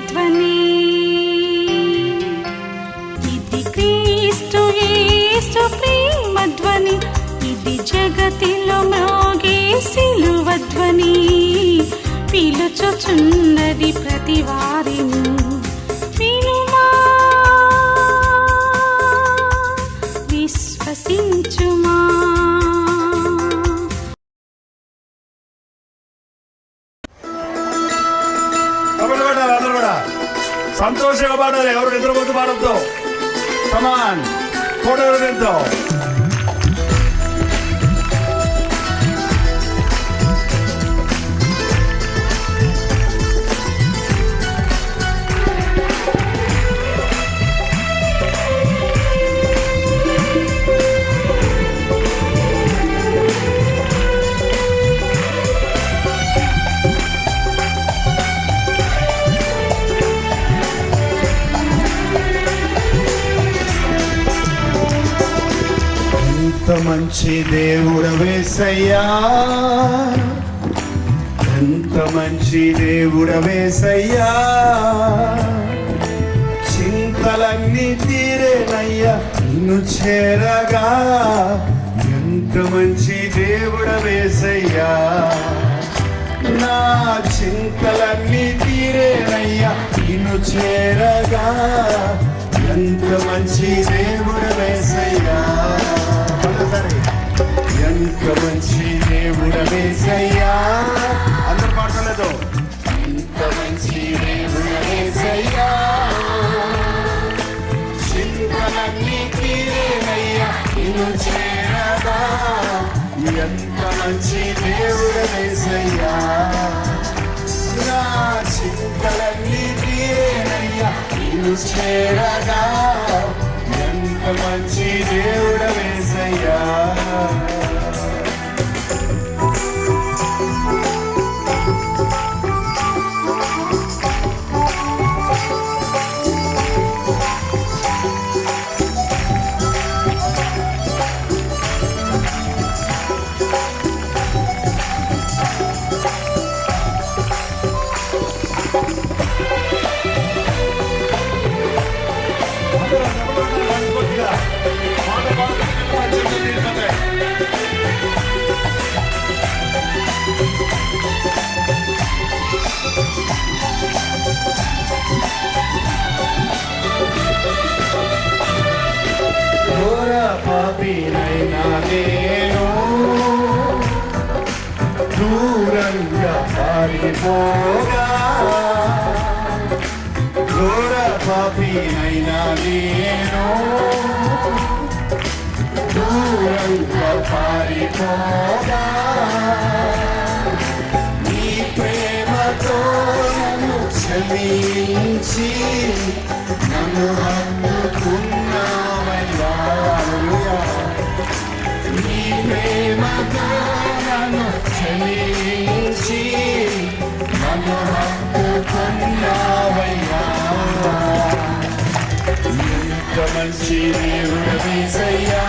శిలువధ్వని. ఇది క్రీస్తు యేసు ప్రేమధ్వని, ఇది జగతిలో మ్రోగే శిలువధ్వని. పిలుచుచున్నది ప్రతి వారిని, వినుమా విశ్వసించుమా. అందరూ కూడా సంతోషంగా పాడాలి, ఎవరు నిద్రపోతూ పాడద్దు. కమాన్ ఫోటో ఎంతో ఎంత మంచి దేవుడవేసయ్యా, ఎంత మంచి దేవుడవేసయ్యా. చింతలన్నీ తీరేనయ్యా నిన్ను చేరగా. ఎంత మంచి దేవుడవేసయ్యా, నా చింతలన్నీ తీరేనయ్యా నిన్ను చేరగా. ఎంత మంచి దేవుడవేసయ్యా, ఎంత మంచి దేవుడవేసయ్యా. అందరు పాడలేదు. ఎంత మంచి దేవుడవేసయ్యా, చింతలన్నీ తీరేనయ్యా నిన్ను చేరగా. ఎంత మంచి దేవుడవేసయ్యా, నా చింతలన్నీ తీరేనయ్యా నిన్ను చేరగా. ఎంత మంచి దేవుడవేసయ్యా. ఘోర పాపినైనా నేను దూరంగా పారిపోగా. ఘోర పాపినైనా నేను దూరంగా పారిపోగా. నీ ప్రేమతో నన్ను క్షమించి నన్ను హత్తుకున్నావయ్యా. నీ ప్రేమతో నన్ను క్షమించి నన్ను హత్తుకున్నావయ్యా. ఎంత మంచి దేవుడవేసయ్యా,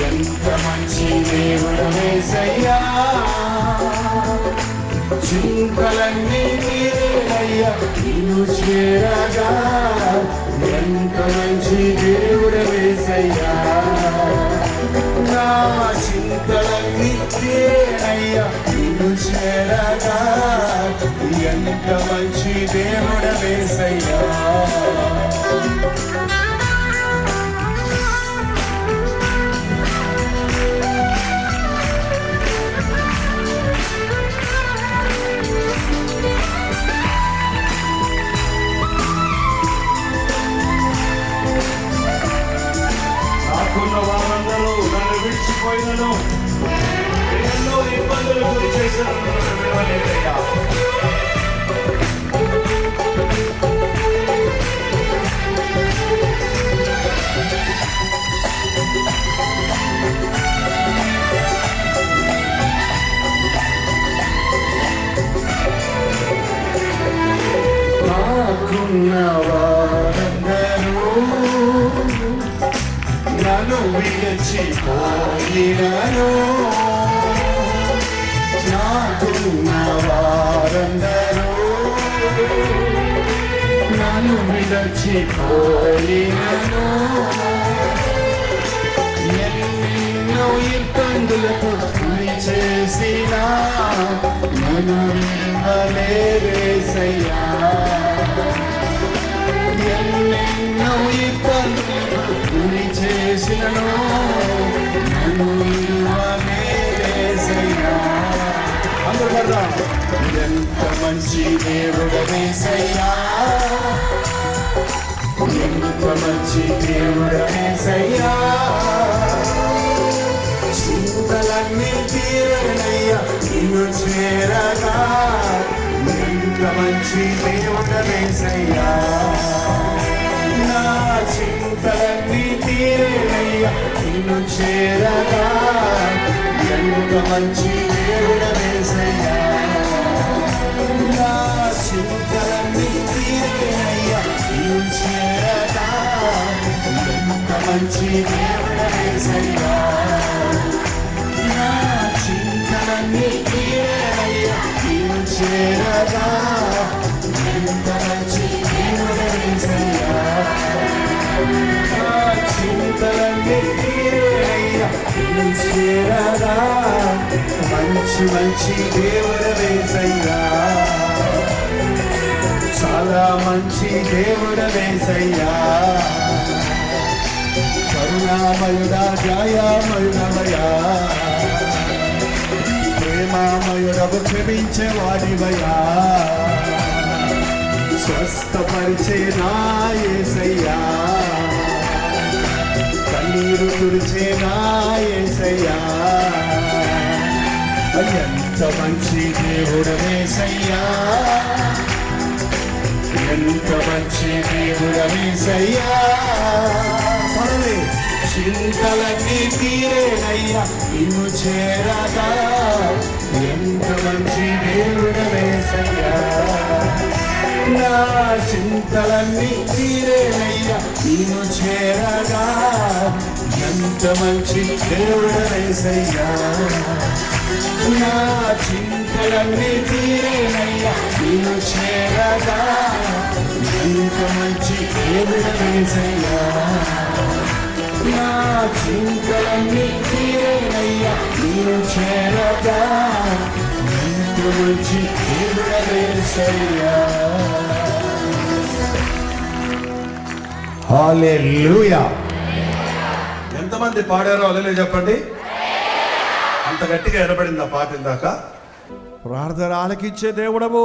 ఎంత మంచి దేవుడవేసయ్యా. చింతలన్నీ తీరేనయ్యా నిన్ను చేరగా. ఎంత మంచి దేవుడవేసయ్యా, నా చింతలన్నీ తీరేనయ్యా నిన్ను చేరగా. ఎంత మంచి దేవుడవేసయ్యా. నాకున్న వారందరూ నన్ను విడిచిపోయినను, ఎన్నో ఇబ్బందులు గురి చేసిన విడవలేదయ్యా. నాకున్న వారందరూ నన్ను విడిచిపోయినను, నాకున్న వారందరూ విడచిపోయినను ఎన్నెన్నో ఇబ్బందులకు గురి చేసిన నన్ను విడువలేదేసయ్యా ఎన్నెన్నో ఇబ్బందులకు గురి చేసినను నన్ను విడువలేదేసయ్యా అందరూ కదా ఎంత మంచి దేవుడవేసయ్యా ఎంత మంచి దేవుడవేసయ్యా చింతలన్నీ తీరనయ్యా నిన్ను చేరగా ఎంత మంచి దేవుడవేసయ్యా నా చింతలన్నీ తీరనయ్యా నిన్ను చేరగా ఎంత మంచి దేవుడవేసయ్యా నా చింతలన్నీ తీరనయ్యా నిన్ను చేరగా ఎంత మంచి దేవుడవేసయ్యా నా చింతలన్నీ తీరనయ్యా నిన్ను చేరగా ఎంత మంచి దేవుడవేసయ్యా నా చింతలన్నీ తీరనయ్యా నిన్ను చేరగా మంచి మంచి దేవుడవేసయ్యా చాలా మంచి దేవుడవేసయ్యా కరుణామయుడా దయామయుడవయ్యా ప్రేమామయుడవు క్షమించేవాడివయ్యా స్వస్థపరిచే నా యేసయ్యా కన్నీరు తుడిచే నా యేసయ్యా ఎంత మంచి దేవుడవేసయ్యా ఎంత మంచి దేవుడవేసయ్యా చింతలన్నీ తీరేనయ్యా నిన్ను చేరగా ఎంత మంచి దేవుడవేసయ్యా నా చింతలన్నీ తీరేనయ్యా నిన్ను చేరగా ఎంత మంచి దేవుడవేసయ్యా నా చింతలన్నీ తీరేనయ్యా నిన్ను చేరగా ఎంత మంచి దేవుడవేసయ్యా నా చింతలన్నీ తీరేనయ్యా నిన్ను చేరగా ఎంత మంచి దేవుడవేసయ్యా హల్లెలూయా ఎంతమంది పాడారో హల్లెలూయా చెప్పండి అంత గట్టిగా ఎనబడింది ఆ పాట ఇందాక ప్రార్థన ఆలకించే దేవుడవు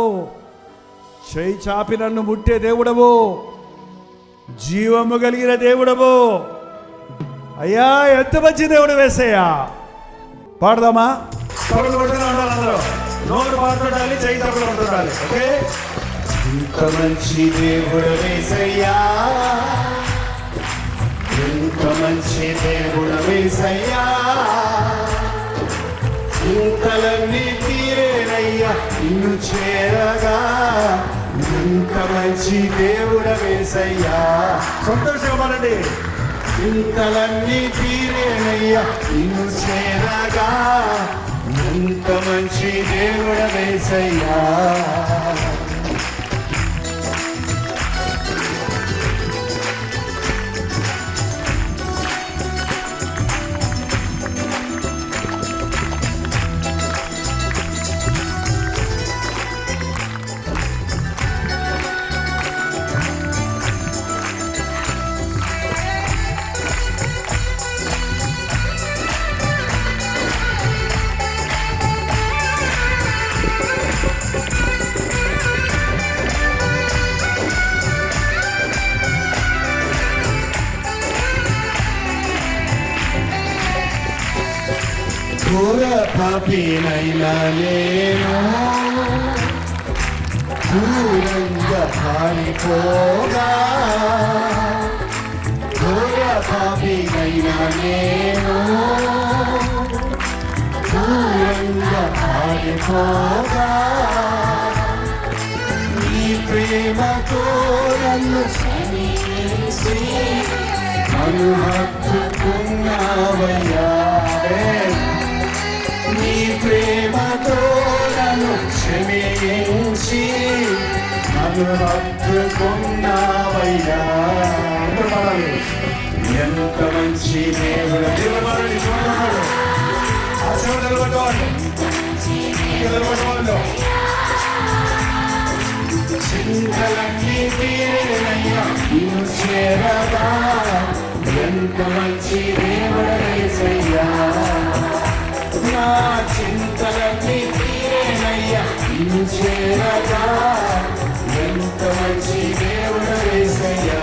చేయి చాపి నన్ను ముట్టే దేవుడవు జీవము కలిగిన దేవుడవు అయ్యా ఎంత మంచి దేవుడు వేసయ్యా పాడదామా తప్పుడు కొడుతూనే ఉండాలి అందరూ నోరు పాడుతుండాలి చేయి తప్పుడు ఉండాలి ఓకే ఎంత మంచి దేవుడు వేసయ్యా ఎంత మంచి దేవుడు వేసయ్యా చింతలన్నీ తీరేనయ్యా నిన్ను చేరగా ఎంత మంచి దేవుడవేసయ్యా సంతోషమానండి చింతలన్నీ తీరేనయ్యా నిన్ను చేరగా ఎంత మంచి దేవుడవేసయ్యా ఘోర పాపినైనా నేను దూరంగా పారిపోగా ఘోర పాపినైనా నేను దూరంగా పారిపోగా నీ ప్రేమతో నన్ను క్షమించి నన్ను హత్తుకున్నావయ్యా నీ ప్రేమతో నన్ను క్షమించి నన్ను హత్తుకున్నావయ్యా. ఎంత మంచి దేవుడు. నిలబడండి, చూడన్నాడు ఆశలు నిలబడ్డవాళ్ళు, నిలబడ్డవాళ్ళు. చింతలన్నీ తీరేనయ్యా నిన్ను చేరగా. ఎంత మంచి దేవుడు యేసయ్యా. నా చింతలన్నీ తీరేనయ్యా నిన్ను చేరగా. ఎంత మంచి దేవుడు యేసయ్యా.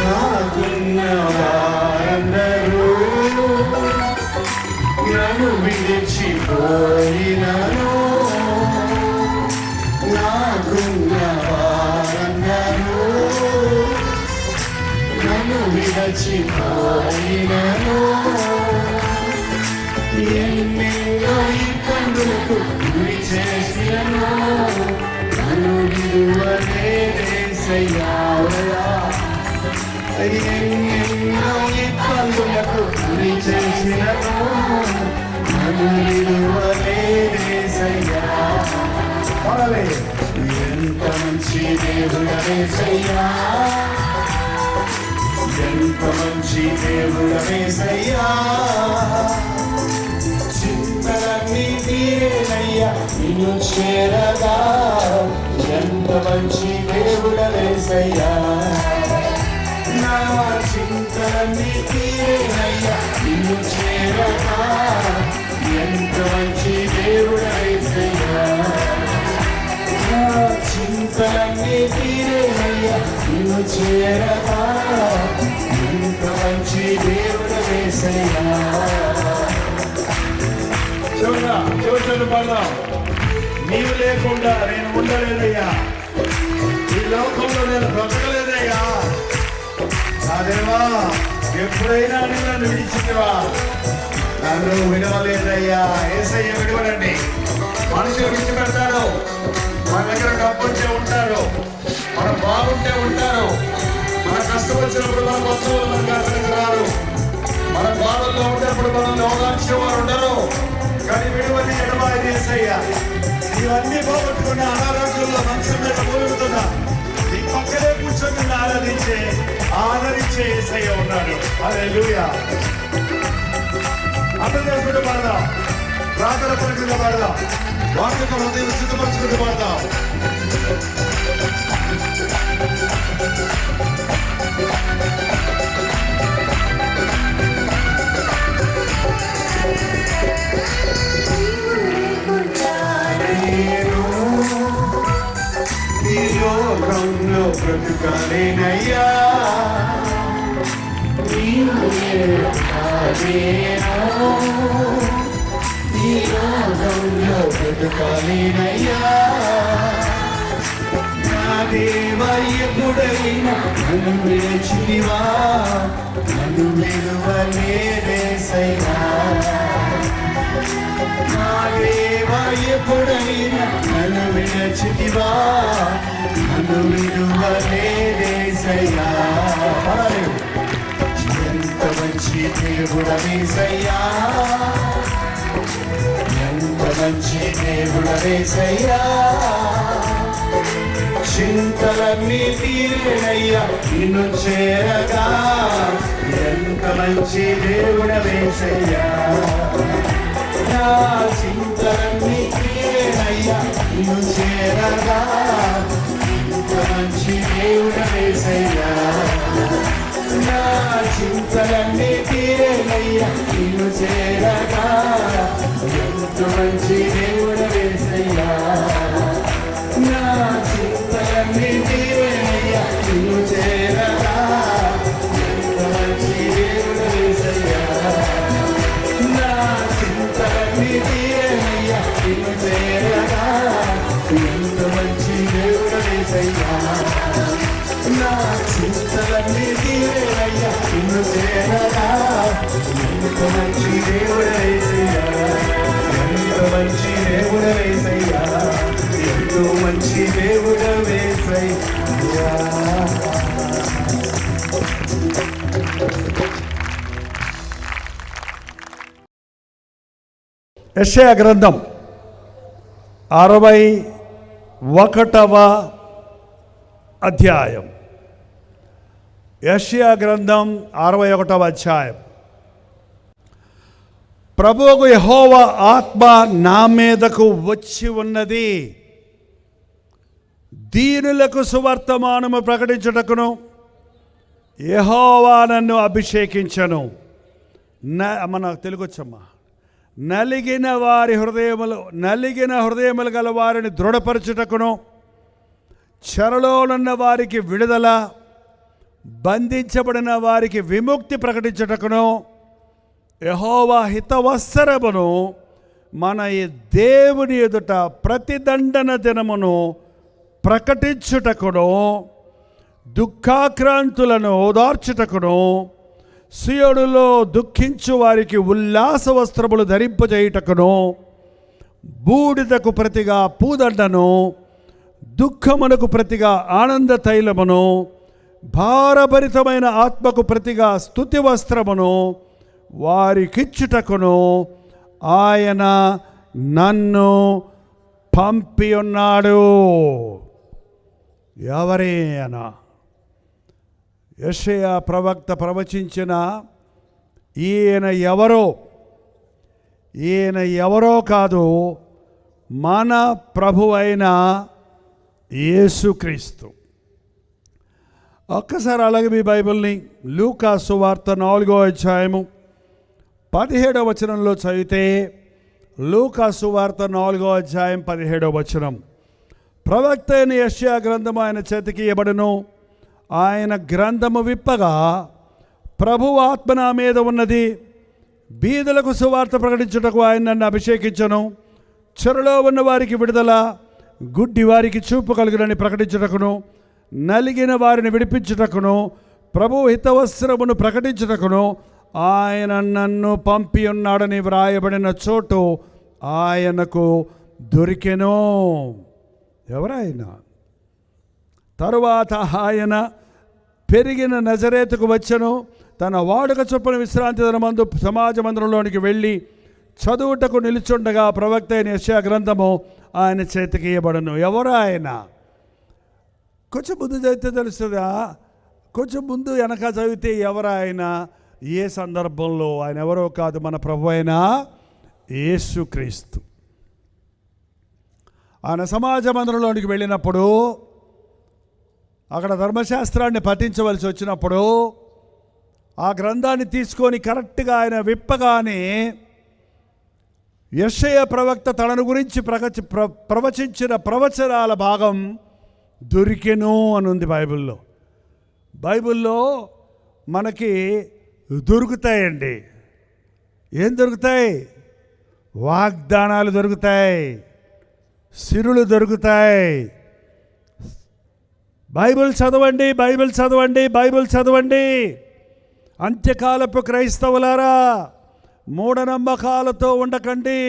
నాకున్న వారందరూ నన్ను విడిచిపోయినను. నాకున్న వారందరూ నన్ను విడిచిపోయినను. ఎన్నెన్నో ఇబ్బందులకు గురి చేసినను. నన్ను విడువలేసయ్యా. ఎన్నెన్నో ఇబ్బందులకు గురి చేసినను. నన్ను విడువలేసయ్యా. ఎంత మంచి దేవుడు యేసయ్యా. ఎంత మంచి దేవుడు యేసయ్యా. చింతలన్నీ తీరేనయ్యా నిన్ను చేరగా. ఎంత మంచి దేవుడు యేసయ్యా. నా చింతలన్నీ తీరేనయ్యా నిన్ను చేరగా. ఎంత మంచి దేవుడు యేసయ్యా. నా చింతలన్నీ తీరేనయ్యా నిన్ను చేరగా. ఎంత మంచి దేవుడు యేసయ్యా. చూడండి పడదాం. నీవు లేకుండా నేను ఉండలేదయ్యా. ఈ లోకంలో నేను బ్రతకలేదయ్యా. నా దేవా, ఎప్పుడైనా నువ్వు నన్ను విడిచినవా? నన్ను విడవలేదయ్యా. యేసయ్య విడవడండి. మనుషులు విడిచిపెడతారు. మన దగ్గర డబ్బు ఉంటే ఉంటారు, మనం బాగుంటే ఉంటారు. మన కష్టం వచ్చినప్పుడు మన బంధువులు మనకు అక్కడికి రారు. మన బాధల్లో ఉన్నప్పుడు మనల్ని ఓదార్చే వారు ఉండరు. కానీ విడువని ఎడబాయి యేసయ్యా. ఇవన్నీ పోగొట్టుకున్న అనారోగ్యంలో మంచం మీద మూలుగుతున్నా నీ పక్కనే కూర్చొని ఆదరించే యేసయ్య ఉన్నాడు. హల్లెలూయా. అర్థం చేసుకుంటూ పాడదాం. ప్రార్థన పలుకుగా పాడదాం. వాక్యతో హృదయం సిద్ధపరచుకుంటూ పాడదాం. ఈ లోకంలో బ్రతుకాలేనయ్యా. ఈ లోకంలో బ్రతుకాలేనయ్యా. నా దేవా, ఎప్పుడైనా నన్ను విడిచితివా. నన్ను విడువలేదేసయ్యా. నా దేవా, ఎప్పుడైనా నన్ను విడిచితివా. నన్ను విడువలేదేసయ్యా. ఎంత మంచి దేవుడు యేసయ్యా. ఎంత మంచి దేవుడు యేసయ్యా. చింతలన్నీ తీరేనయ్యా నిన్ను చేరగా. ఎంత మంచి దేవుడు యేసయ్యా. నా చింతలన్నీ తీరేనయ్యా నిన్ను చేరగా. ఎంత మంచి దేవుడు యేసయ్యా. నా చింతలన్నీ తీరేనయ్యా నిన్ను చేరగా. ఎంత మంచి దేవుడు యేసయ్యా. నా చింతలన్నీ తీరేనయ్యా నిన్ను చేరగా. ఎంత మంచి దేవుడు యేసయ్యా. నా చింతలన్నీ తీరేనయ్యా నిన్ను చేరగా. ఎంత మంచి దేవుడు ఎంత మంచి దేవుడేసయ్యా, ఎంత మంచి దేవుడేసయ్యా, ఎంతో మంచి దేవుడేసయ్యా. యెషయా గ్రంథం 61వ అధ్యాయం. యెషయా గ్రంథం 61వ అధ్యాయం. ప్రభువుకు యెహోవా ఆత్మ నా మీదకు వచ్చి ఉన్నది, దీనులకు సువర్తమానము ప్రకటించుటకును యెహోవా నన్ను అభిషేకించను. మన తెలుగు వచ్చమ్మా. నలిగిన హృదయములు గల వారిని దృఢపరచుటకును, చెరలోనున్న వారికి విడుదల, బంధించబడిన వారికి విముక్తి ప్రకటించుటకును, యెహోవా హితవత్సరమును మన ఈ దేవుని ఎదుట ప్రతిదండన దినమును ప్రకటించుటకును, దుఃఖాక్రాంతులను ఓదార్చుటకును, సియోనులో దుఃఖించు వారికి ఉల్లాస వస్త్రములు ధరింపజేయుటకును, బూడిదకు ప్రతిగా పూదండను, దుఃఖమునకు ప్రతిగా ఆనంద తైలమును, భారభరితమైన ఆత్మకు ప్రతిగా స్తుతి వస్త్రమును వారికిచ్చుటకును ఆయన నన్ను పంపి ఉన్నాడు. ఎవరైనా యెషయా ప్రవక్త ప్రవచించిన ఈయన ఎవరో కాదు, మన ప్రభువైన యేసుక్రీస్తు. ఒక్కసారి అలాగే మీ బైబిల్ని లూకా సువార్త 4వ అధ్యాయము 17వ వచనంలో చదివితే, లూకా సువార్త 4వ అధ్యాయం 17వ వచనం. ప్రవక్త అయిన యెషయా గ్రంథము ఆయన చేతికి ఇవ్వబడును. ఆయన గ్రంథము విప్పగా ప్రభువు ఆత్మ నా మీద ఉన్నది, బీదలకు సువార్త ప్రకటించుటకు ఆయన నన్ను అభిషేకించను, చెరలో ఉన్న వారికి విడుదల, గుడ్డి వారికి చూపు కలుగునని ప్రకటించుటకును, నలిగిన వారిని విడిపించుటకును, ప్రభువు హితవస్త్రమును ప్రకటించుటకును ఆయన నన్ను పంపి ఉన్నాడని వ్రాయబడిన చోటు ఆయనకు దొరికెను. ఎవరైనా తరువాత ఆయన పెరిగిన నజరేతుకు వచ్చెను. తన వాడుక చొప్పున విశ్రాంతి దినమందు సమాజ మందిరంలోనికి వెళ్ళి చదువుటకు నిలుచుండగా ప్రవక్త అయిన యెషయా గ్రంథము ఆయన చేతికి ఇవ్వబడును. ఎవరు ఆయన? కొంచెం ముందు చదివితే తెలుస్తుందా? కొంచెం ముందు వెనక చదివితే ఎవరు ఆయన? ఏ సందర్భంలో? ఆయన ఎవరో కాదు, మన ప్రభు అయిన యేసుక్రీస్తు. ఆయన సమాజ మందిరంలోనికి వెళ్ళినప్పుడు, అక్కడ ధర్మశాస్త్రాన్ని పఠించవలసి వచ్చినప్పుడు ఆ గ్రంథాన్ని తీసుకొని కరెక్ట్గా ఆయన విప్పగానే యెషయా ప్రవక్త తనను గురించి ప్రవచించిన ప్రవచనాల భాగం దొరికెను అని ఉంది బైబిల్లో. బైబిల్లో మనకి దొరుకుతాయండి. ఏం దొరుకుతాయి? వాగ్దానాలు దొరుకుతాయి, సిరులు దొరుకుతాయి. బైబిల్ చదవండి, బైబిల్ చదవండి, బైబిల్ చదవండి. అంత్యకాలపు క్రైస్తవులారా, మూఢనమ్మకాలతో ఉండకండి.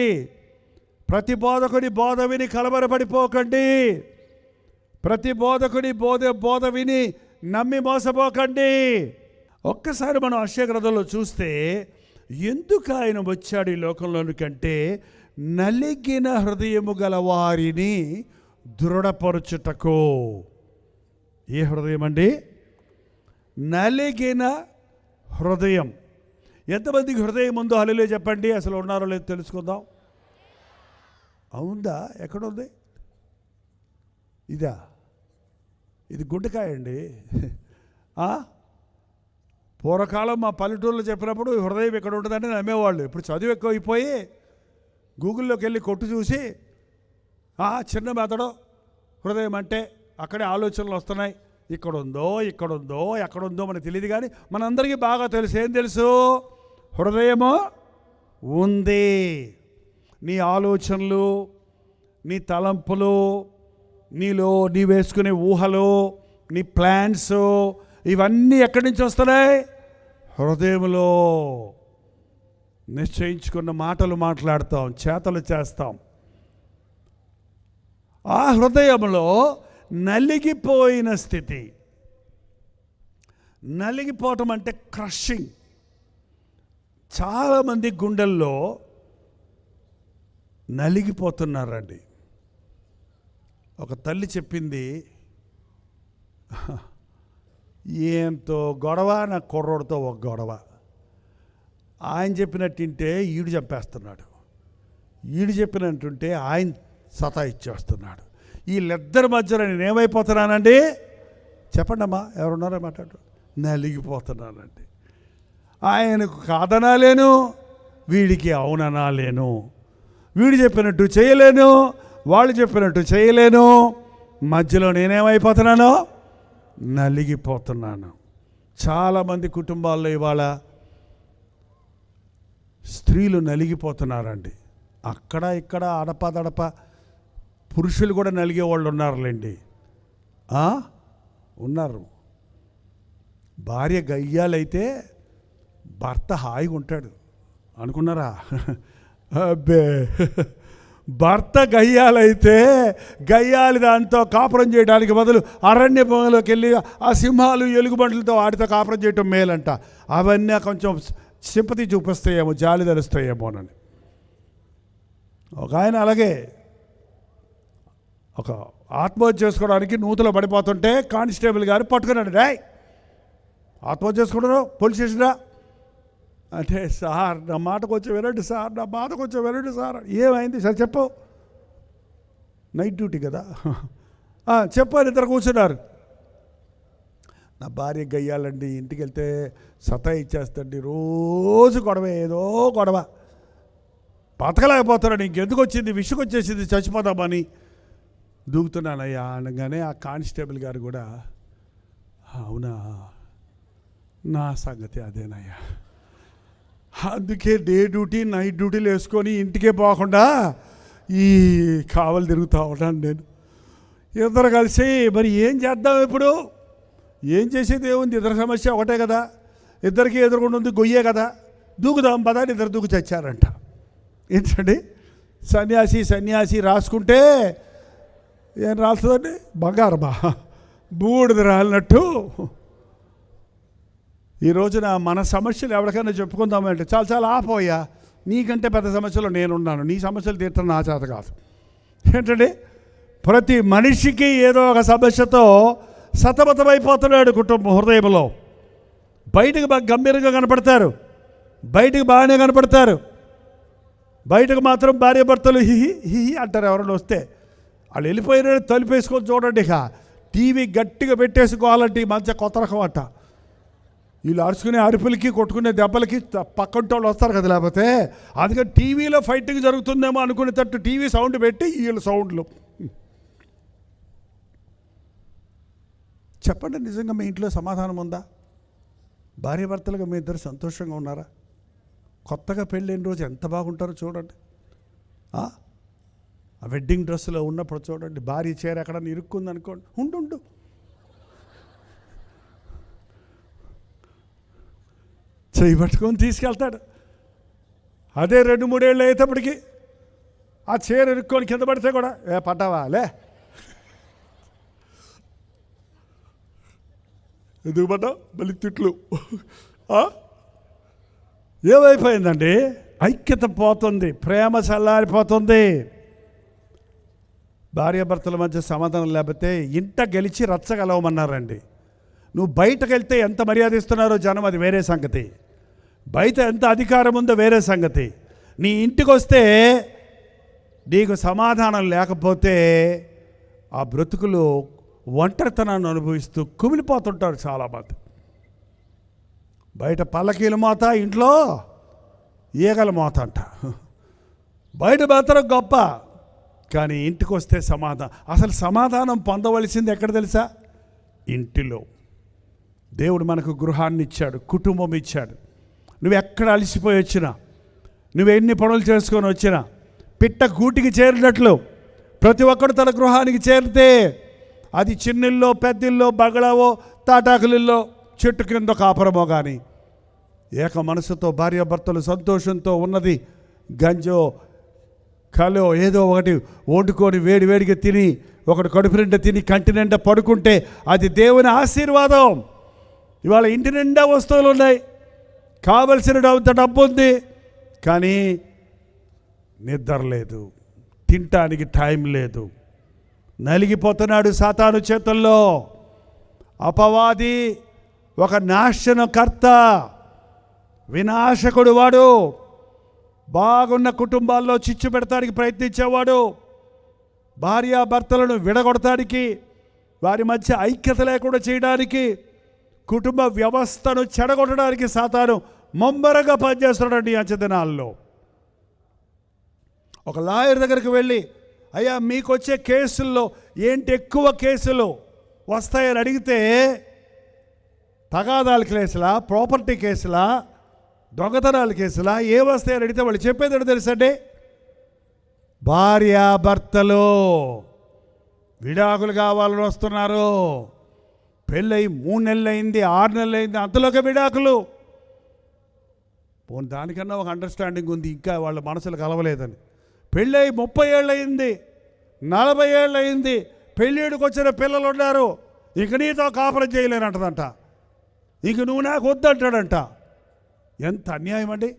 ప్రతి బోధకుడి బోధ విని కలవరపడిపోకండి. ప్రతి బోధకుడి బోధ విని నమ్మి మోసపోకండి. ఒక్కసారి మనం యెషయా గ్రంథంలో చూస్తే, ఎందుకు ఆయన వచ్చాడు ఈ లోకంలోనికంటే నలిగిన హృదయము గల వారిని దృఢపరచుటకు. ఏ హృదయం అండి? నలిగిన హృదయం. ఎంతమందికి హృదయం ఉందో హల్లెలూయా చెప్పండి. అసలు ఉన్నారో లేదో తెలుసుకుందాం. అవుందా? ఎక్కడుంది? ఇది గుండెకాయ అండి. పూర్వకాలం మా పల్లెటూరులో చెప్పినప్పుడు హృదయం ఎక్కడ ఉంటుందని నమ్మేవాళ్ళు. ఇప్పుడు చదువు ఎక్కువైపోయి గూగుల్లోకి వెళ్ళి కొట్టు చూసి చిన్న మెదడు హృదయం అంటే అక్కడే ఆలోచనలు వస్తున్నాయి. ఇక్కడుందో ఎక్కడుందో మనకు తెలియదు, కానీ మనందరికీ బాగా తెలుసు. ఏం తెలుసు? హృదయము ఉంది. నీ ఆలోచనలు, నీ తలంపులు, నీలో నీ వేసుకునే ఊహలు, నీ ప్లాన్స్, ఇవన్నీ ఎక్కడి నుంచి వస్తున్నాయి? హృదయంలో. నిశ్చయించుకున్న మాటలు మాట్లాడతాం, చేతలు చేస్తాం. ఆ హృదయంలో నలిగిపోయిన స్థితి. నలిగిపోవటం అంటే క్రషింగ్. చాలామంది గుండెల్లో నలిగిపోతున్నారండి. ఒక తల్లి చెప్పింది, ఏంతో గొడవ, నా కుర్రోడితో ఒక గొడవ. ఆయన చెప్పినట్టుంటే ఈడు చంపేస్తున్నాడు, ఈడు చెప్పినట్టుంటే ఆయన సతాయిచ్చేస్తున్నాడు. వీళ్ళిద్దరి మధ్యలో నేను ఏమైపోతున్నానండి? చెప్పండి అమ్మా, ఎవరున్నారో మాట్లాడు. నలిగిపోతున్నానండి. ఆయనకు కాదనాలేను, వీడికి అవుననాలేను. వీడు చెప్పినట్టు చేయలేను, వాళ్ళు చెప్పినట్టు చేయలేను. మధ్యలో నేనేమైపోతున్నానో నలిగిపోతున్నాను. చాలామంది కుటుంబాల్లో ఇవాళ స్త్రీలు నలిగిపోతున్నారండి. అక్కడ ఇక్కడ అడపదడప పురుషులు కూడా నలిగే వాళ్ళు ఉన్నారులేండి. ఉన్నారు. భార్య గయ్యాలైతే భర్త హాయిగా ఉంటాడు అనుకున్నారా? అబ్బే, భర్త గయ్యాలైతే గయ్యాలి దాంతో కాపురం చేయడానికి బదులు అరణ్య భూమిలోకి వెళ్ళి ఆ సింహాలు ఎలుగుబంట్లతో వాటితో కాపురం చేయటం మేలంట. అవన్నీ కొంచెం సింపతి చూపిస్తాయేమో, జాలి ధరుస్తాయేమోనని. ఒక ఆయన అలాగే ఒక ఆత్మహత్య చేసుకోవడానికి నూతులో పడిపోతుంటే కానిస్టేబుల్ గారు పట్టుకున్నాడు. రాయ్, ఆత్మహత్య చేసుకుంటారు, పోలీస్ స్టేషన్రా అంటే, సార్ నా మాట కొంచెం వినండి సార్, నా మాట కొంచెం వినండి సార్. ఏమైంది సార్ చెప్పు. నైట్ డ్యూటీ కదా, చెప్పు అని ఇద్దరు కూర్చున్నారు. నా భార్య గయ్యాలండి, ఇంటికి వెళ్తే సతాయి ఇచ్చేస్తండి, రోజు గొడవ, ఏదో గొడవ, బతకలేకపోతున్నాడు. ఇంకెందుకు వచ్చింది, విసుగొచ్చేసింది, చచ్చిపోదామని దూకుతున్నానయ్యా అనగానే ఆ కానిస్టేబుల్ గారు కూడా, అవునా, నా సంగతి అదేనయ్యా, అందుకే డే డ్యూటీ నైట్ డ్యూటీలు వేసుకొని ఇంటికే పోకుండా ఈ కావలు తిరుగుతూ ఉంటాను నేను. ఇద్దరు కలిసి మరి ఏం చేద్దాం ఇప్పుడు, ఏం చేసేది ఏముంది, ఇద్దరు సమస్య ఒకటే కదా, ఇద్దరికి ఎదురుకుండా ఉంది గొయ్యే కదా, దూకుదాం పదా, ఇద్దరు దూకు చచ్చారంట. ఏంటండి, సన్యాసి రాసుకుంటే ఏం రాస్తుందండి, బంగారమా బూడిద రాలినట్టు. ఈ రోజున మన సమస్యలు ఎవరికైనా చెప్పుకుందామంటే చాలా ఆపోయా, నీకంటే పెద్ద సమస్యలు నేనున్నాను, నీ సమస్యలు తీర్చడం నా చేత కాదు. ఏంటండి, ప్రతి మనిషికి ఏదో ఒక సమస్యతో సతమతమైపోతున్నాడు కుటుంబం హృదయంలో. బయటకు బాగా గంభీరంగా కనపడతారు, బయటకు బాగానే కనపడతారు, బయటకు మాత్రం భార్య భర్తలు హిహి హిహి అంటారు. ఎవరైనా వస్తే వాళ్ళు వెళ్ళిపోయిన తలుపేసుకొని చూడండి. ఇక టీవీ గట్టిగా పెట్టేసుకోవాలంటే ఈ మధ్య కొత్త రకం అంట. వీళ్ళు అరుచుకునే అరుపులకి కొట్టుకునే దెబ్బలకి పక్కంటి వాళ్ళు వస్తారు కదా, లేకపోతే అందుకని టీవీలో ఫైటింగ్ జరుగుతుందేమో అనుకునేటట్టు టీవీ సౌండ్ పెట్టి వీళ్ళ సౌండ్లు. చెప్పండి, నిజంగా మీ ఇంట్లో సమాధానం ఉందా? భార్య భర్తలుగా మీ ఇద్దరు సంతోషంగా ఉన్నారా? కొత్తగా పెళ్ళైన రోజు ఎంత బాగుంటారో చూడండి. ఆ వెడ్డింగ్ డ్రెస్సులో ఉన్నప్పుడు చూడండి, భార్య చీర ఎక్కడ ఇరుక్కుంది అనుకోండి, ఉండు చెయ్యి పట్టుకొని తీసుకెళ్తాడు. అదే 2-3 ఏళ్ళు అయ్యేటప్పటికి ఆ చీర ఇరుక్కొని కింద పడితే కూడా పడ్డావా లే, ఎందుకు పడ్డావు, మళ్ళీ తిట్లు. ఏమైపోయిందండి, ఐక్యత పోతుంది, ప్రేమ చల్లారిపోతుంది. భార్యాభర్తల మధ్య సమాధానం లేకపోతే ఇంట గెలిచి రచ్చగలవమన్నారండి. నువ్వు బయటకు వెళ్తే ఎంత మర్యాద ఇస్తున్నారో జనం, అది వేరే సంగతి. బయట ఎంత అధికారం ఉందో వేరే సంగతి. నీ ఇంటికి వస్తే నీకు సమాధానం లేకపోతే ఆ బ్రతుకులు ఒంటరితనాన్ని అనుభవిస్తూ కుమిలిపోతుంటారు చాలామంది. బయట పల్లకీల మోత, ఇంట్లో ఈగల మోత అంట. బయట మాత్రం గొప్ప, కానీ ఇంటికి వస్తే అసలు సమాధానం పొందవలసింది ఎక్కడ తెలుసా? ఇంటిలో. దేవుడు మనకు గృహాన్ని ఇచ్చాడు, కుటుంబం ఇచ్చాడు. నువ్వు ఎక్కడ అలసిపోయి వచ్చినా, నువ్వు ఎన్ని పనులు చేసుకొని వచ్చినా, పిట్ట గూటికి చేరినట్లు ప్రతి ఒక్కడు తన గృహానికి చేరితే, అది చిన్నిల్లో, పెద్దిల్లో, బగళావో, తాటాకులిల్లో, చెట్టు కింద కాపురమో కానీ, ఏక మనసుతో భార్యాభర్తలు సంతోషంతో ఉన్నది గంజో కలో ఏదో ఒకటి వండుకొని వేడివేడిగా తిని ఒకటి కడుపు నిండా తిని కంటి నిండా పడుకుంటే అది దేవుని ఆశీర్వాదం. ఇవాళ ఇంటి నిండా వస్తువులు ఉన్నాయి, కావలసిన డబ్బు ఉంది, కానీ నిద్ర లేదు, తినటానికి టైం లేదు. నలిగిపోతున్నాడు సాతాను చేతుల్లో. అపవాది ఒక నాశనకర్త, వినాశకుడు. వాడు బాగున్న కుటుంబాల్లో చిచ్చు పెడతానికి ప్రయత్నించేవాడు. భార్యాభర్తలను విడగొడటానికి, వారి మధ్య ఐక్యత లేకుండా చేయడానికి, కుటుంబ వ్యవస్థను చెడగొట్టడానికి సాతాను ముమ్మరంగా పనిచేస్తున్నాడు ఈ అంచెదినాల్లో. ఒక లాయర్ దగ్గరికి వెళ్ళి, అయ్యా మీకు వచ్చే కేసుల్లో ఏంటి ఎక్కువ కేసులు వస్తాయని అడిగితే, తగాదాల కేసులా, ప్రాపర్టీ కేసులా, దొంగతనాల కేసులా, ఏ వస్తాయని అడిగితే వాళ్ళు చెప్పేది తెలుసండి, భార్యాభర్తలు విడాకులు కావాలని వస్తున్నారు. పెళ్ళై 3 నెలలు అయింది, 6 నెలలు అయింది, అంతలోకి విడాకులు. పోనీ దానికన్నా ఒక అండర్స్టాండింగ్ ఉంది, ఇంకా వాళ్ళ మనసులు కలవలేదని. పెళ్ళై 30 ఏళ్ళు అయింది, 40 ఏళ్ళు అయింది, పెళ్ళిడికి వచ్చిన పిల్లలు ఉన్నారు, ఇంక నీతో కాపురం చేయలేనంటదంట, ఇంక నువ్వు నాకు వద్దంటాడంట. ఎంత అన్యాయం అండి.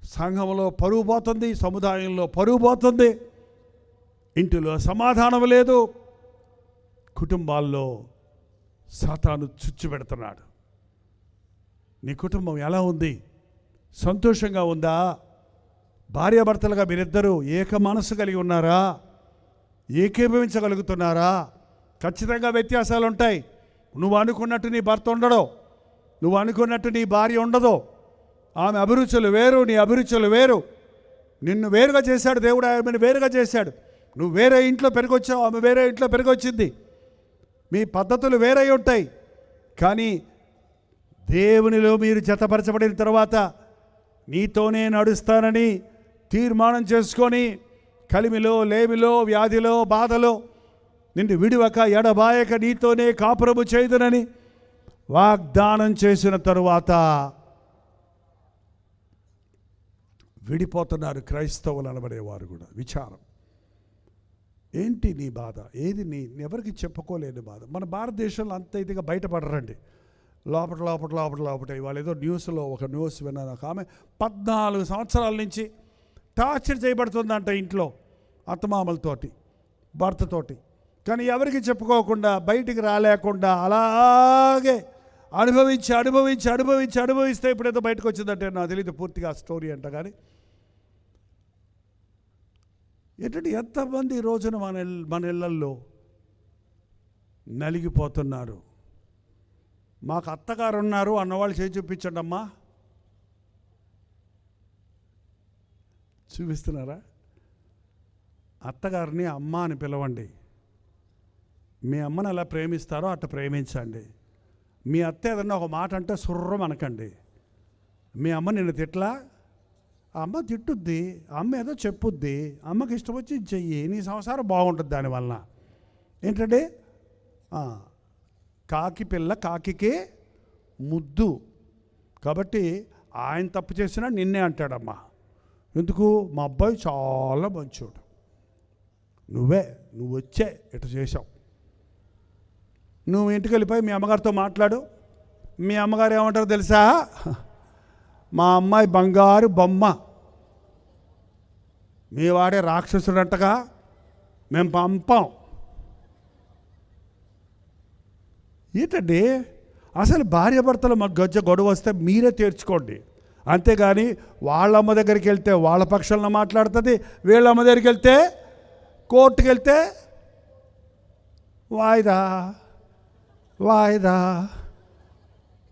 సంఘంలో పరువు పోతుంది, సముదాయంలో పరువు పోతుంది, ఇంటిలో సమాధానం లేదు, కుటుంబాల్లో సాతాను చుచ్చు పెడుతున్నాడు. నీ కుటుంబం ఎలా ఉంది? సంతోషంగా ఉందా? భార్యాభర్తలుగా మీరిద్దరూ ఏక మనసు కలిగి ఉన్నారా? ఏకీభవించగలుగుతున్నారా? ఖచ్చితంగా వ్యత్యాసాలు ఉంటాయి. నువ్వు అనుకున్నట్టు నీ భర్త ఉండడు, నువ్వు అనుకున్నట్టు నీ భార్య ఉండదు. ఆమె అభిరుచులు వేరు, నీ అభిరుచులు వేరు. నిన్ను వేరుగా చేశాడు దేవుడు, ఆమెను వేరుగా చేశాడు. నువ్వు వేరే ఇంట్లో పెరిగొచ్చావు, ఆమె వేరే ఇంట్లో పెరిగొచ్చింది. మీ పద్ధతులు వేరై ఉంటాయి, కానీ దేవునిలో మీరు జతపరచబడిన తర్వాత నీతోనే నడుస్తానని తీర్మానం చేసుకొని, కలిమిలో, లేమిలో, వ్యాధిలో, బాధలో నిన్ను విడివక ఎడబాయక నీతోనే కాపురము చేయుదునని వాగ్దానం చేసిన తరువాత విడిపోతున్నారు క్రైస్తవులు అనబడేవారు కూడా. విచారం ఏంటి నీ బాధ? ఏది ఎవరికి చెప్పుకోలేని బాధ? మన భారతదేశంలో అంత ఇదిగా బయటపడరండి. లోపట ఇవాళ ఏదో న్యూస్లో ఒక న్యూస్ విన్నాను. ఒక ఆమె 14 సంవత్సరాల నుంచి టార్చర్ చేయబడుతుందంట ఇంట్లో అత్తమామలతోటి, భర్తతోటి. కానీ ఎవరికి చెప్పుకోకుండా, బయటికి రాలేకుండా అలాగే అనుభవిస్తే ఇప్పుడేదో బయటకు వచ్చిందంటే నాకు తెలియదు పూర్తిగా స్టోరీ అంట. కానీ ఏంటంటే ఎంతమంది ఈ రోజున మన ఇళ్ళల్లో నలిగిపోతున్నారు. మాకు అత్తగారు ఉన్నారు అన్నవాళ్ళు చేయి చూపించండి అమ్మా. చూపిస్తున్నారా? అత్తగారిని అమ్మ అని పిలవండి. మీ అమ్మని ఎలా ప్రేమిస్తారో అట్లా ప్రేమించండి. మీ అత్త ఏదన్నా ఒక మాట అంటే సుర్రం అనకండి. మీ అమ్మ నిన్ను తిట్లా, అమ్మ తిట్టుద్ది, అమ్మ ఏదో చెప్పుద్ది, అమ్మకి ఇష్టం వచ్చి చెయ్యి, నీ సంసారం బాగుంటుంది దానివల్ల. ఏంటంటే కాకి పిల్ల కాకికే ముద్దు. కాబట్టి ఆయన తప్పు చేసినా నిన్నే అంటాడమ్మా. ఎందుకు? మా అబ్బాయి చాలా మంచోడు, నువ్వు వచ్చే ఇట్లా చేసావు. నువ్వు ఇంటికి వెళ్ళిపోయి మీ అమ్మగారితో మాట్లాడు. మీ అమ్మగారు ఏమంటారు తెలుసా? మా అమ్మాయి బంగారు బొమ్మ, మీ వాడే రాక్షసుడంటగా, మేము పంపాం. ఏంటండి అసలు భార్యాభర్తలు మాకు గొడవ వస్తే మీరే తీర్చుకోండి. అంతేగాని వాళ్ళమ్మ దగ్గరికి వెళ్తే వాళ్ళ పక్షాలను మాట్లాడుతుంది, వీళ్ళమ్మ దగ్గరికి వెళ్తే కోర్టుకు వెళ్తే వాయిదా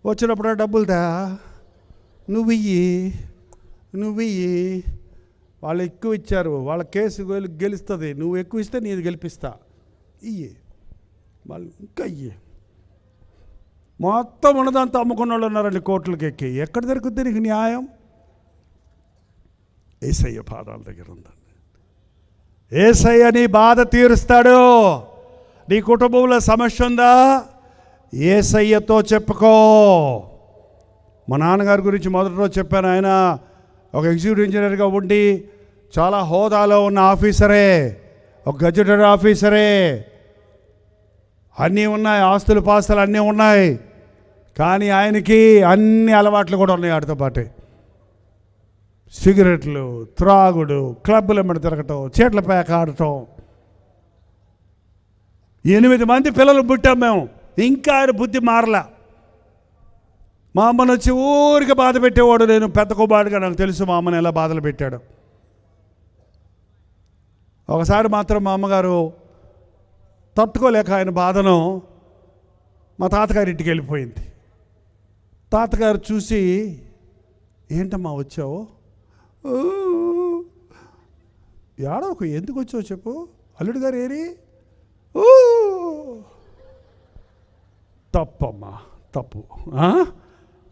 వచ్చినప్పుడు డబ్బులుదా, నువ్వు ఇయ్యి. వాళ్ళు ఎక్కువ ఇచ్చారు, వాళ్ళ కేసు గెలుస్తుంది, నువ్వు ఎక్కువ ఇస్తే నీది గెలిపిస్తా, ఇయ్యి, వాళ్ళు ఇంకా ఇయ్యి. మొత్తం ఉన్నదంతా అమ్ముకున్న వాళ్ళు ఉన్నారండి కోర్టులకు ఎక్కి. ఎక్కడ దొరుకుతుంది నీకు న్యాయం? యేసయ్య పాదాల దగ్గర ఉందండి. యేసయ్య నీ బాధ తీరుస్తాడు. నీ కుటుంబంలో సమస్య ఉందా? యేసయ్యతో చెప్పుకో. మా నాన్నగారి గురించి మొదటి రోజు చెప్పాను. ఆయన ఒక ఎగ్జిక్యూటివ్ ఇంజనీర్గా ఉండి చాలా హోదాలో ఉన్న ఆఫీసరే, ఒక గజెటెడ్ ఆఫీసరే. అన్నీ ఉన్నాయి, ఆస్తులు పాస్తులు అన్నీ ఉన్నాయి. కానీ ఆయనకి అన్ని అలవాట్లు కూడా ఉన్నాయి. వాటితో పాటే సిగరెట్లు, త్రాగుడు, క్లబ్బుల మీద తిరగటం, చీట్ల పేక ఆడటం. 8 మంది పిల్లలు పుట్టాం మేము. ఇంకా ఆయన బుద్ధి మారలా. మా అమ్మను వచ్చి ఊరికి బాధ పెట్టేవాడు. నేను పెద్ద కుమారుడిగా నాకు తెలుసు మా అమ్మని ఎలా బాధలు పెట్టాడు. ఒకసారి మాత్రం మా అమ్మగారు తట్టుకోలేక ఆయన బాధను మా తాతగారి ఇంటికి వెళ్ళిపోయింది. తాతగారు చూసి, ఏంటమ్మా వచ్చావు? ఏడవకు, ఎందుకు వచ్చావు చెప్పు, అల్లుడు గారు ఏరి? తప్పమ్మా, తప్పు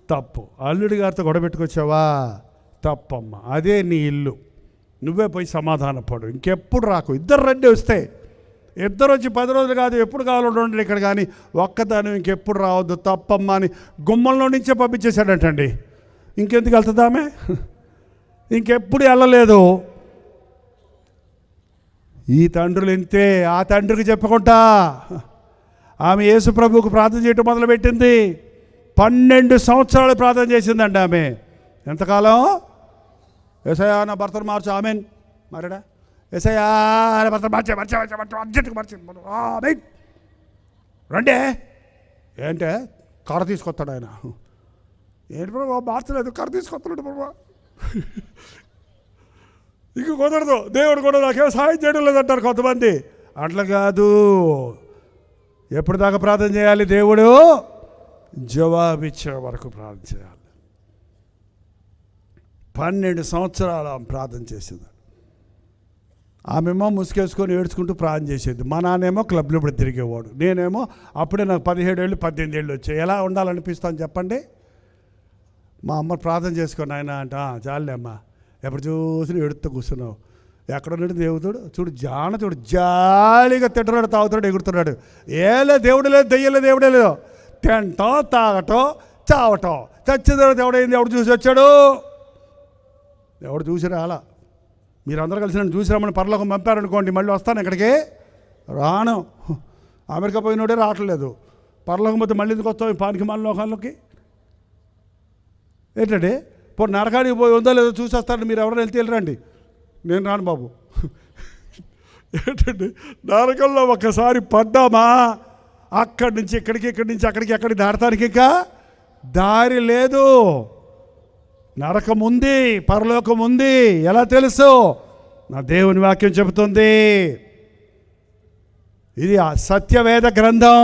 తప్పు. అల్లుడి గారితో గొడవ పెట్టుకొచ్చావా? తప్పమ్మా, అదే నీ ఇల్లు, నువ్వే పోయి సమాధానపడు, ఇంకెప్పుడు రాకు. ఇద్దరు రండి, వస్తే ఇద్దరు వచ్చి 10 రోజులు కాదు, ఎప్పుడు కావాలో ఉండండి ఇక్కడ, కానీ ఒక్కదాని ఇంకెప్పుడు రావద్దు, తప్పమ్మా అని గుమ్మంలో నుంచే పంపించేశాడంటండి. ఇంకెందుకు వెళ్తుందామే? ఇంకెప్పుడు వెళ్ళలేదు. ఈ తండ్రులు ఇంతే. ఆ తండ్రికి చెప్పుకుంటా ఆమె యేసు ప్రభువుకు ప్రార్థన చేయటం మొదలుపెట్టింది. 12 సంవత్సరాలు ప్రార్థన చేసిందండి ఆమె. ఎంతకాలం? యేసయ్యా నా భర్తను మార్చు, ఆమెన్. మరడా యేసయ్యా నా భర్తను మార్చే అర్జెంట్గా మార్చి ఆమెన్. రండే. ఏంటే? కర్ర తీసుకొస్తాడు ఆయన. ఏంటి ప్రభు మార్చలేదు, కర్ర తీసుకొస్తున్నాడు ప్రభు. ఇంక కుదరదు, దేవుడు కూడా నాకేమో సాయం చేయడం లేదంటారు కొంతమంది. అట్లా కాదు. ఎప్పటిదాకా ప్రార్థన చేయాలి? దేవుడు జవాబిచ్చే వరకు ప్రార్థన చేయాలి. 12 సంవత్సరాలు ఆమె ప్రార్థన చేసింది. ఆమెమో ముసుకేసుకొని ఏడ్చుకుంటూ ప్రార్థన చేసేది. మా నాన్నేమో క్లబ్లో ఇప్పుడు తిరిగేవాడు. నేనేమో అప్పుడే నాకు 17 ఏళ్ళు 18 ఏళ్ళు వచ్చాయి. ఎలా ఉండాలనిపిస్తాను చెప్పండి? మా అమ్మ ప్రార్థన చేసుకొని ఆయన అంట, చాలే అమ్మ, ఎప్పుడు చూసినా ఎడుతూ కూర్చున్నావు, ఎక్కడున్నాడు దేవుడు? చూడు చూడు జాలిగా తింటున్నాడు, తాగుతున్నాడు, ఎగురుతున్నాడు. ఏలే దేవుడు లేదు, దెయ్యలే, దేవుడే లేదు. తింటాం, తాగటం, చావటం. చచ్చిన తర్వాత ఎవడైంది? ఎవడు చూసి వచ్చాడు? ఎవడు చూసి రాలా. మీరందరూ కలిసి నన్ను చూసి రమ్మని పరలోకం పంపారనుకోండి, మళ్ళీ వస్తాను ఇక్కడికి? రాను. అమెరికా పోయినోడే రావట్లేదు. పరలోకం పోతే మళ్ళీ ఎందుకు వస్తాం ఈ పానికి మన లోకాల్లోకి? ఏంటంటే ఇప్పుడు నరకానికి పోయి ఉందో లేదో చూసి వస్తారండి. మీరు ఎవరైనా వెళ్తే వెళ్ళరండి, నేను రాను బాబు. ఏంటంటే నరకంలో ఒక్కసారి పడ్డామా, అక్కడి నుంచి ఇక్కడికి, ఇక్కడి నుంచి అక్కడికి, ఎక్కడికి దాడటానికి ఇంకా దారి లేదు. నరకం ఉంది, పరలోకం ఉంది. ఎలా తెలుసు? నా దేవుని వాక్యం చెబుతుంది. ఇది సత్యవేద గ్రంథం,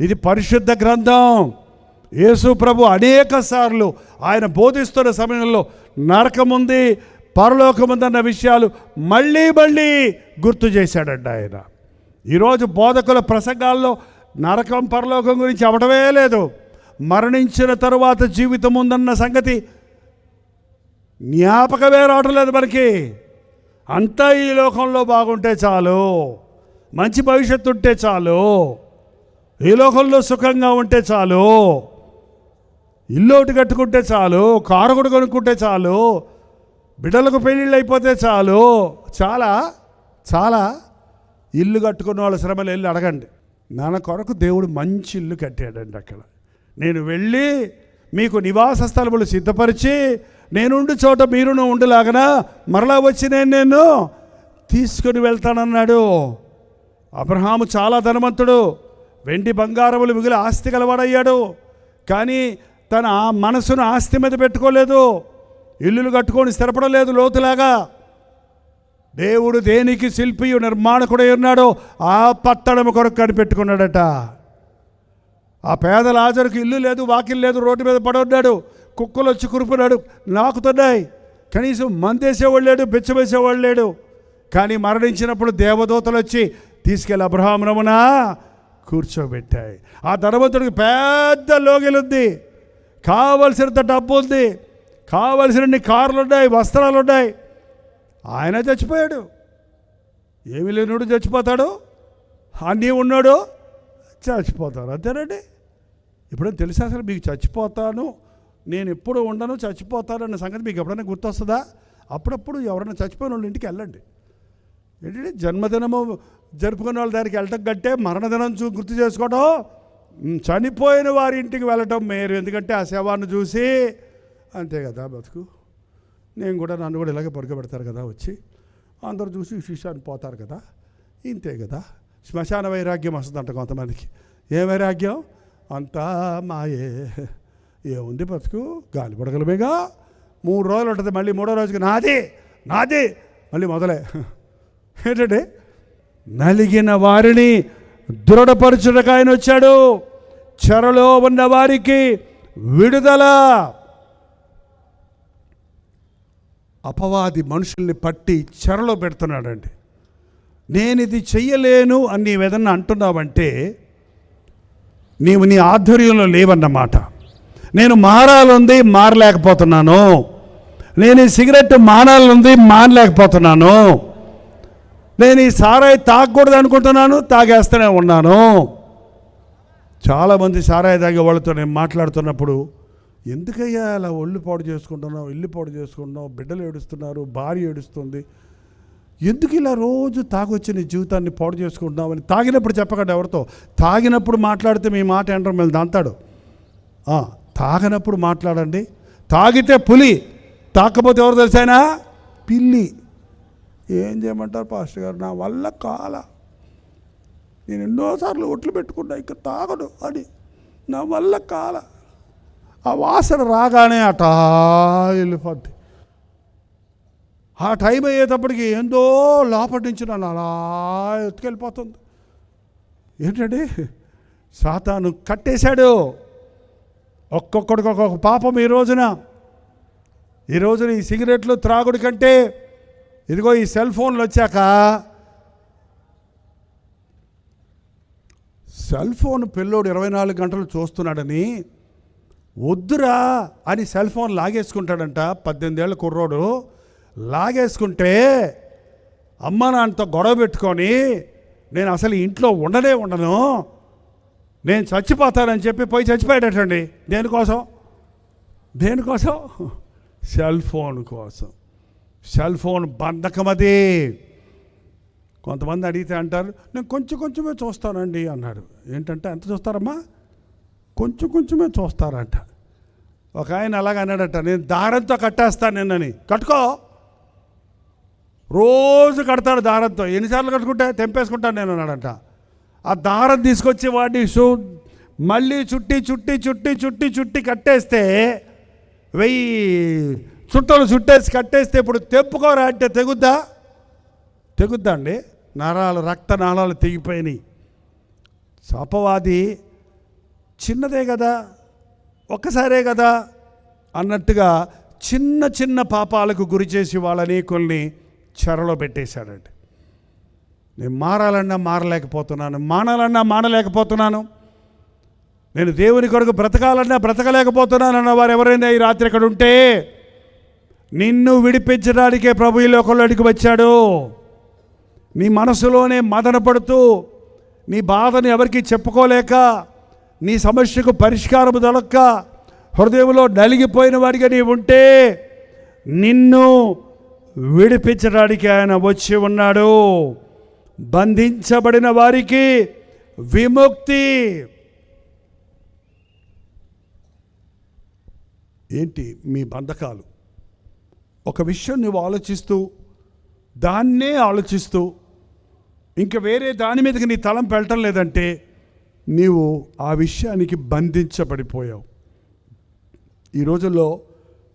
ఇది పరిశుద్ధ గ్రంథం. యేసు ప్రభు అనేక సార్లు ఆయన బోధిస్తున్న సమయంలో నరకం ఉంది, పరలోకం ఉందన్న విషయాలు మళ్ళీ మళ్ళీ గుర్తు చేశాడండి ఆయన. ఈరోజు బోధకుల ప్రసంగాల్లో నరకం పరలోకం గురించి అవడమే లేదు. మరణించిన తరువాత జీవితం ఉందన్న సంగతి జ్ఞాపకమే రావటం లేదు మనకి. అంతా ఈ లోకంలో బాగుంటే చాలు, మంచి భవిష్యత్తు ఉంటే చాలు, ఈ లోకంలో సుఖంగా ఉంటే చాలు, ఇల్లు ఒకటి కట్టుకుంటే చాలు, కారు కూడా కొనుక్కుంటే చాలు, బిడ్డలకు పెళ్ళిళ్ళు అయిపోతే చాలు. చాలా చాలా ఇల్లు కట్టుకున్న వాళ్ళ శ్రమలు వెళ్ళి అడగండి. నా కొరకు దేవుడు మంచి ఇల్లు కట్టాడండి. అక్కడ నేను వెళ్ళి మీకు నివాస స్థలములు సిద్ధపరిచి నేనుండి చోట మీరును ఉండలాగనా మరలా వచ్చి నేను తీసుకుని వెళ్తానన్నాడు. అబ్రహాము చాలా ధనవంతుడు, వెండి బంగారములు మిగిలి ఆస్తి గలవాడయ్యాడు. కానీ తన మనసును ఆస్తి మీద పెట్టుకోలేదు, ఇల్లులు కట్టుకొని స్థిరపడలేదు లోతులాగా. దేవుడు దేనికి శిల్పియు నిర్మాణకుడై ఉన్నాడో ఆ పట్టణము కొరకు కనిపెట్టుకున్నాడట. ఆ పేద లాజరుకి ఇల్లు లేదు, వాకిల్ లేదు, రోడ్డు మీద పడున్నాడు, కుక్కలు వచ్చి కురుపున్నాడు, నాకుతున్నాయి. కనీసం మందేసేవాళ్ళు లేడు, బెచ్చవేసేవాళ్ళు లేడు. కానీ మరణించినప్పుడు దేవదూతలు వచ్చి తీసుకెళ్ళి అబ్రహామునమున కూర్చోబెట్టాయి. ఆ ధనవంతుడికి పెద్ద లోగిలుంది, కావలసినంత డబ్బు ఉంది, కావలసినన్ని కార్లు ఉన్నాయి, వస్త్రాలు ఉన్నాయి. ఆయన చచ్చిపోయాడు. ఏమీ లేనుడు చచ్చిపోతాడు, అన్నీ ఉన్నాడు చచ్చిపోతాడు, అంతేనండి. ఇప్పుడు తెలుసా అసలు మీకు చచ్చిపోతాను నేను ఎప్పుడు ఉండను, చచ్చిపోతానన్న సంగతి మీకు ఎప్పుడైనా గుర్తొస్తుందా? అప్పుడప్పుడు ఎవరైనా చచ్చిపోయిన వాళ్ళ ఇంటికి వెళ్ళండి. ఏంటంటే జన్మదినము జరుపుకునే వాళ్ళ దగ్గరికి వెళ్ళటం కంటే మరణదినం గుర్తు చేసుకోవడం, చనిపోయిన వారి ఇంటికి వెళ్ళటం మేరు. ఎందుకంటే ఆ శవాన్ని చూసి అంతే కదా బతుకు. నన్ను కూడా ఇలాగే పడుకోబెడతారు కదా, వచ్చి అందరూ చూసి శిష్యాన్ని పోతారు కదా, ఇంతే కదా. శ్మశాన వైరాగ్యం వస్తుందంట కొంతమందికి. ఏ వైరాగ్యం? అంతా మాయే, ఏముంది బతుకు, గాలి పడగలమేగా. 3 రోజులు ఉంటుంది, మళ్ళీ 3వ రోజుకి నాది మళ్ళీ మొదలే. ఏంటంటే నలిగిన వారిని దృఢపరచుటకు ఆయన వచ్చాడు, చెరలో ఉన్న వారికి విడుదల. అపవాది మనుషుల్ని పట్టి చెరలో పెడుతున్నాడండి. నేను ఇది చెయ్యలేను అని నీవేదన్నా అంటున్నావంటే నీవు నీ ఆధ్వర్యంలో లేవన్నమాట. నేను మారాలంది మారలేకపోతున్నాను, నేను ఈ సిగరెట్ మానాలంది మానలేకపోతున్నాను, నేను ఈ సారాయి తాగకూడదు అనుకుంటున్నాను, తాగేస్తూనే ఉన్నాను. చాలామంది సారాయి తాగే వాళ్ళతో నేను మాట్లాడుతున్నప్పుడు, ఎందుకయ్యా అలా ఒళ్ళు పాడు చేసుకుంటున్నావు, ఇల్లు పాడు చేసుకుంటున్నావు, బిడ్డలు ఏడుస్తున్నారు, భార్య ఏడుస్తుంది, ఎందుకు ఇలా రోజు తాగొచ్చి నీ జీవితాన్ని పాడు చేసుకుంటున్నావు అని తాగినప్పుడు చెప్పకండి ఎవరితో. తాగినప్పుడు మాట్లాడితే మీ మాట ఏంటో మళ్ళీ దంతాడు. తాగినప్పుడు మాట్లాడండి. తాగితే పులి, తాకపోతే ఎవరు తెలిసైనా పిల్లి. ఏం చేయమంటారు పాస్టర్ గారు, నా వల్ల కాల, నేను ఎన్నోసార్లు ఒట్లు పెట్టుకున్నా ఇక తాగను అని, నా వల్ల కాల. ఆ వాసన రాగానే అటా వెళ్ళిపోద్ది. ఆ టైం అయ్యేటప్పటికి ఏందో లోపటి నుంచి నన్ను అలా ఎత్తుకెళ్ళిపోతుంది. ఏంటంటే సాతాను కట్టేశాడు ఒక్కొక్కడికి ఒక్కొక్క పాపం. ఈ రోజున ఈ సిగరెట్లు త్రాగుడి కంటే ఇదిగో ఈ సెల్ ఫోన్లు వచ్చాక, సెల్ ఫోన్ పిల్లోడు 24 గంటలు చూస్తున్నాడని వద్దురా అని సెల్ ఫోన్ లాగేసుకుంటాడంట. 18 ఏళ్ళ కుర్రోడు లాగేసుకుంటే అమ్మ నాన్నతో గొడవ పెట్టుకొని నేను అసలు ఇంట్లో ఉండను, నేను చచ్చిపోతానని చెప్పి పోయి చచ్చిపోయాడటండి. దేనికోసం? సెల్ ఫోన్ కోసం. సెల్ ఫోన్ బంధకం అది. కొంతమంది అడిగితే అంటారు, నేను కొంచెమే చూస్తానండి అన్నాడు. ఏంటంటే ఎంత చూస్తారమ్మా? కొంచెమే చూస్తారంట. ఒక ఆయన అలాగ అన్నాడట, నేను దారంతో కట్టేస్తాను నిన్నని. కట్టుకో, రోజు కడతాడు దారంతో. ఎన్నిసార్లు కట్టుకుంటే తెంపేసుకుంటాను నేను అన్నాడట. ఆ దారం తీసుకొచ్చి వాడిని మళ్ళీ చుట్టి కట్టేస్తే 1000 చుట్టలు చుట్టేసి కట్టేస్తే ఇప్పుడు తెప్పుకోరా అంటే తెగుద్దా అండి? నరాలు, రక్త నాళాలు తెగిపోయినాయి. అపవాది చిన్నదే కదా, ఒక్కసారే కదా అన్నట్టుగా చిన్న పాపాలకు గురి చేసి వాళ్ళని కొన్ని చెరలో పెట్టేశాడండి. నేను మారాలన్నా మారలేకపోతున్నాను, మానాలన్నా మానలేకపోతున్నాను, నేను దేవుని కొరకు బ్రతకాలన్నా బ్రతకలేకపోతున్నాను అన్న వారు ఎవరైనా ఈ రాత్రి ఇక్కడ ఉంటే, నిన్ను విడిపించడానికే ప్రభు ఈ లోకంలోకి వచ్చాడు. నీ మనసులోనే మదన పడుతూ, నీ బాధను ఎవరికి చెప్పుకోలేక, నీ సమస్యకు పరిష్కారం దొరక్క హృదయంలో నలిగిపోయిన వాడిగా నీ ఉంటే, నిన్ను విడిపించడానికి ఆయన వచ్చి ఉన్నాడు. బంధించబడిన వారికి విముక్తి. ఏంటి మీ బంధకాలు? ఒక విషయం నువ్వు దాన్నే ఆలోచిస్తూ ఇంకా వేరే దాని మీదకి నీ తలం పెట్టడం లేదంటే నీవు ఆ విషయానికి బంధించబడిపోయావు. ఈ రోజుల్లో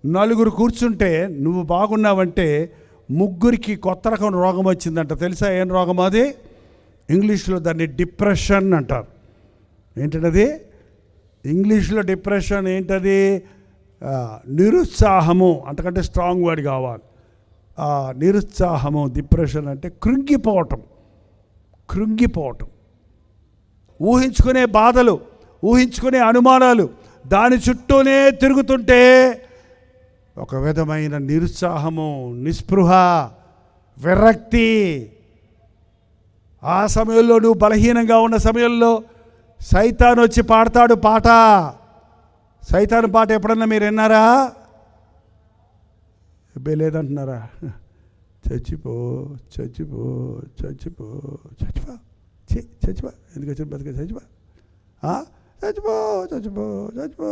4 కూర్చుంటే నువ్వు బాగున్నావంటే 3కి కొత్త రకం రోగం వచ్చిందంట. తెలుసా ఏం రోగం అది? ఇంగ్లీష్లో దాన్ని డిప్రెషన్ అంటారు. ఏంటది ఇంగ్లీష్లో డిప్రెషన్? ఏంటది? నిరుత్సాహము. అంతకంటే స్ట్రాంగ్ వర్డ్ కావాలి. నిరుత్సాహము, డిప్రెషన్ అంటే కృంగిపోవటం. ఊహించుకునే బాధలు, ఊహించుకునే అనుమానాలు దాని చుట్టూనే తిరుగుతుంటే ఒక విధమైన నిరుత్సాహము, నిస్పృహ, విరక్తి. ఆ సమయంలో నువ్వు బలహీనంగా ఉన్న సమయంలో సైతాను వచ్చి పాడతాడు పాట. సైతాను పాట ఎప్పుడన్నా మీరు విన్నారా? లేదంటున్నారా? చచ్చిపో చచ్చిపో చచ్చిపో చచ్చిపో చచ్చిపో ఎందుకు వచ్చిన బతికే చచ్చిపో చచ్చిపో చచ్చిపో చచ్చిపో.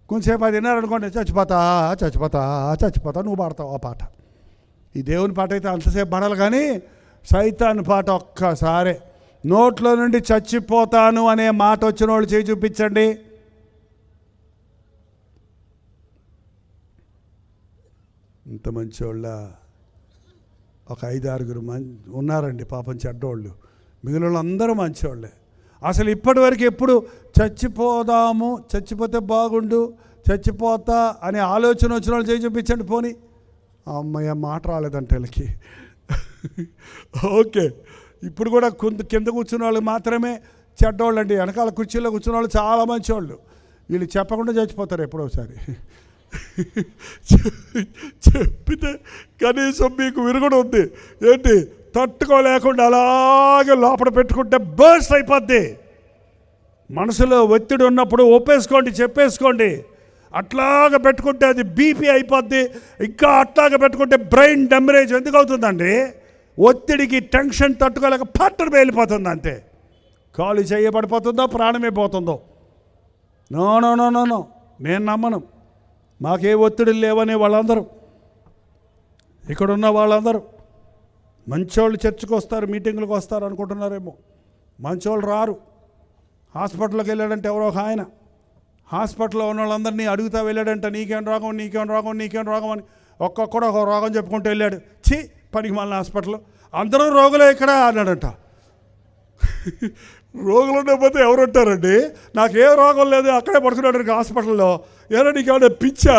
కొంచెంసేపు అది విన్నారనుకోండి, చచ్చిపోతా చచ్చిపోతా చచ్చిపోతా నువ్వు పాడతావు ఆ పాట. ఈ దేవుని పాట అయితే అంతసేపు పాడాలి, కానీ సైతాను పాట ఒక్కసారి నోట్లో నుండి చచ్చిపోతాను అనే మాట వచ్చిన వాళ్ళు చేయి చూపించండి. ఇంత మంచోళ్ళ ఒక 5-6 ఉన్నారండి పాపం చెడ్డోళ్ళు. మిగిలిన వాళ్ళు అందరూ మంచివాళ్ళే. అసలు ఇప్పటివరకు ఎప్పుడు చచ్చిపోదాము, చచ్చిపోతే బాగుండు, చచ్చిపోతా అనే ఆలోచన వచ్చిన వాళ్ళు చేయి చూపించండి. పోనీ అమ్మయ్య మాట రాలేదంటే వీళ్ళకి. ఓకే, ఇప్పుడు కూడా కింద కూర్చున్న వాళ్ళు మాత్రమే చెడ్డోళ్ళు అండి. వెనకాల కుర్చీలో కూర్చున్న వాళ్ళు చాలా మంచివాళ్ళు. వీళ్ళు చెప్పకుండా చచ్చిపోతారు ఎప్పుడో ఒకసారి. చెప్పితే కనీసం మీకు విరుగుడు ఉంది ఏంటి, తట్టుకోలేకుండా అలాగే లోపల పెట్టుకుంటే బర్స్ట్ అయిపోద్ది. మనసులో ఒత్తిడి ఉన్నప్పుడు ఒప్పేసుకోండి, చెప్పేసుకోండి. అట్లాగా పెట్టుకుంటే అది బీపీ అయిపోద్ది. ఇంకా అట్లాగా పెట్టుకుంటే బ్రెయిన్ డెమరేజ్ ఎందుకు అవుతుందండి? ఒత్తిడికి టెన్షన్ తట్టుకోలేక పట్టును వెళ్ళిపోతుంది అంతే. కాలు చేయబడిపోతుందో ప్రాణమే పోతుందో. No no no no no నేను నమ్మను. మాకే ఒత్తిడి లేవనే వాళ్ళందరూ, ఇక్కడున్న వాళ్ళందరూ మంచోళ్ళు చర్చకు వస్తారు, మీటింగులకు వస్తారు అనుకుంటున్నారేమో. మంచోళ్ళు రారు. హాస్పిటల్కి వెళ్ళాడంటే ఎవరో ఒక ఆయన హాస్పిటల్లో ఉన్న వాళ్ళందరినీ అడుగుతా వెళ్ళాడంట, నీకేం రోగం నీకేం రోగం నీకేం రోగం అని. ఒక్కొక్కడు ఒక రోగం చెప్పుకుంటూ వెళ్ళాడు. పనికి మళ్ళీ హాస్పిటల్లో అందరూ రోగులే ఇక్కడ అన్నాడంట. రోగులు ఉండకపోతే ఎవరు ఉంటారండి? నాకే రోగం లేదు, అక్కడే పడుతున్నాడు హాస్పిటల్లో. ఏదో నీకు ఏమైనా పిచ్చా?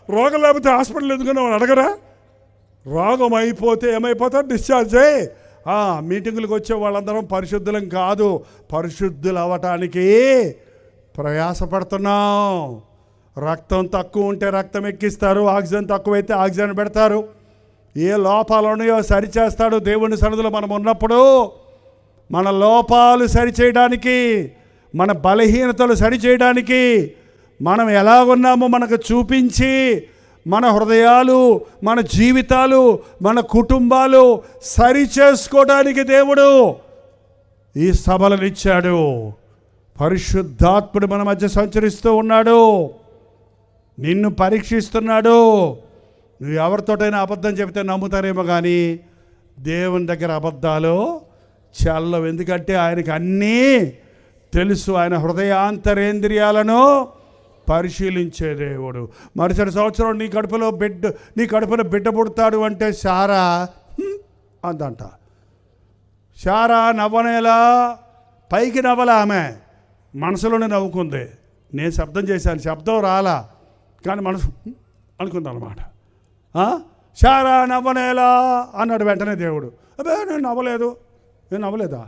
రోగం లేకపోతే హాస్పిటల్ ఎందుకని వాళ్ళు అడగరా? రోగం అయిపోతే ఏమైపోతారు? డిశ్చార్జ్ అయ్యి. మీటింగులకు వచ్చే వాళ్ళందరం పరిశుద్ధులం కాదు, పరిశుద్ధులు అవ్వటానికి ప్రయాసపడుతున్నాం. రక్తం తక్కువ ఉంటే రక్తం ఎక్కిస్తారు, ఆక్సిజన్ తక్కువైతే ఆక్సిజన్ పెడతారు. ఏ లోపాలు ఉన్నాయో సరిచేస్తాడు దేవుని సన్నిధిలో మనం ఉన్నప్పుడు. మన లోపాలు సరిచేయడానికి, మన బలహీనతలు సరిచేయడానికి, మనం ఎలా ఉన్నామో మనకు చూపించి, మన హృదయాలు, మన జీవితాలు, మన కుటుంబాలు సరిచేసుకోవడానికి దేవుడు ఈ సభలను ఇచ్చాడు. పరిశుద్ధాత్ముడు మన మధ్య సంచరిస్తూ ఉన్నాడు, నిన్ను పరీక్షిస్తున్నాడు. నువ్వు ఎవరితోటైనా అబద్ధం చెబితే నమ్ముతారేమో, కానీ దేవుని దగ్గర అబద్ధాలు చల్లవు. ఎందుకంటే ఆయనకి అన్నీ తెలుసు. ఆయన హృదయాంతరేంద్రియాలను పరిశీలించే దేవుడు. మరుసటి సంవత్సరం నీ కడుపున బిడ్డ పుడతాడు అంటే శారా అందంట. శారా నవ్వనేలా, పైకి నవ్వలా, ఆమె మనసులోనే నవ్వుకుంది. నేను శబ్దం చేశాను, శబ్దం రాలా, కానీ మనసు అనుకుందన్నమాట. శారా నవ్వనేలా అన్నాడు వెంటనే దేవుడు. అబ్బే నేను నవ్వలేదు. నేను నవ్వలేదా?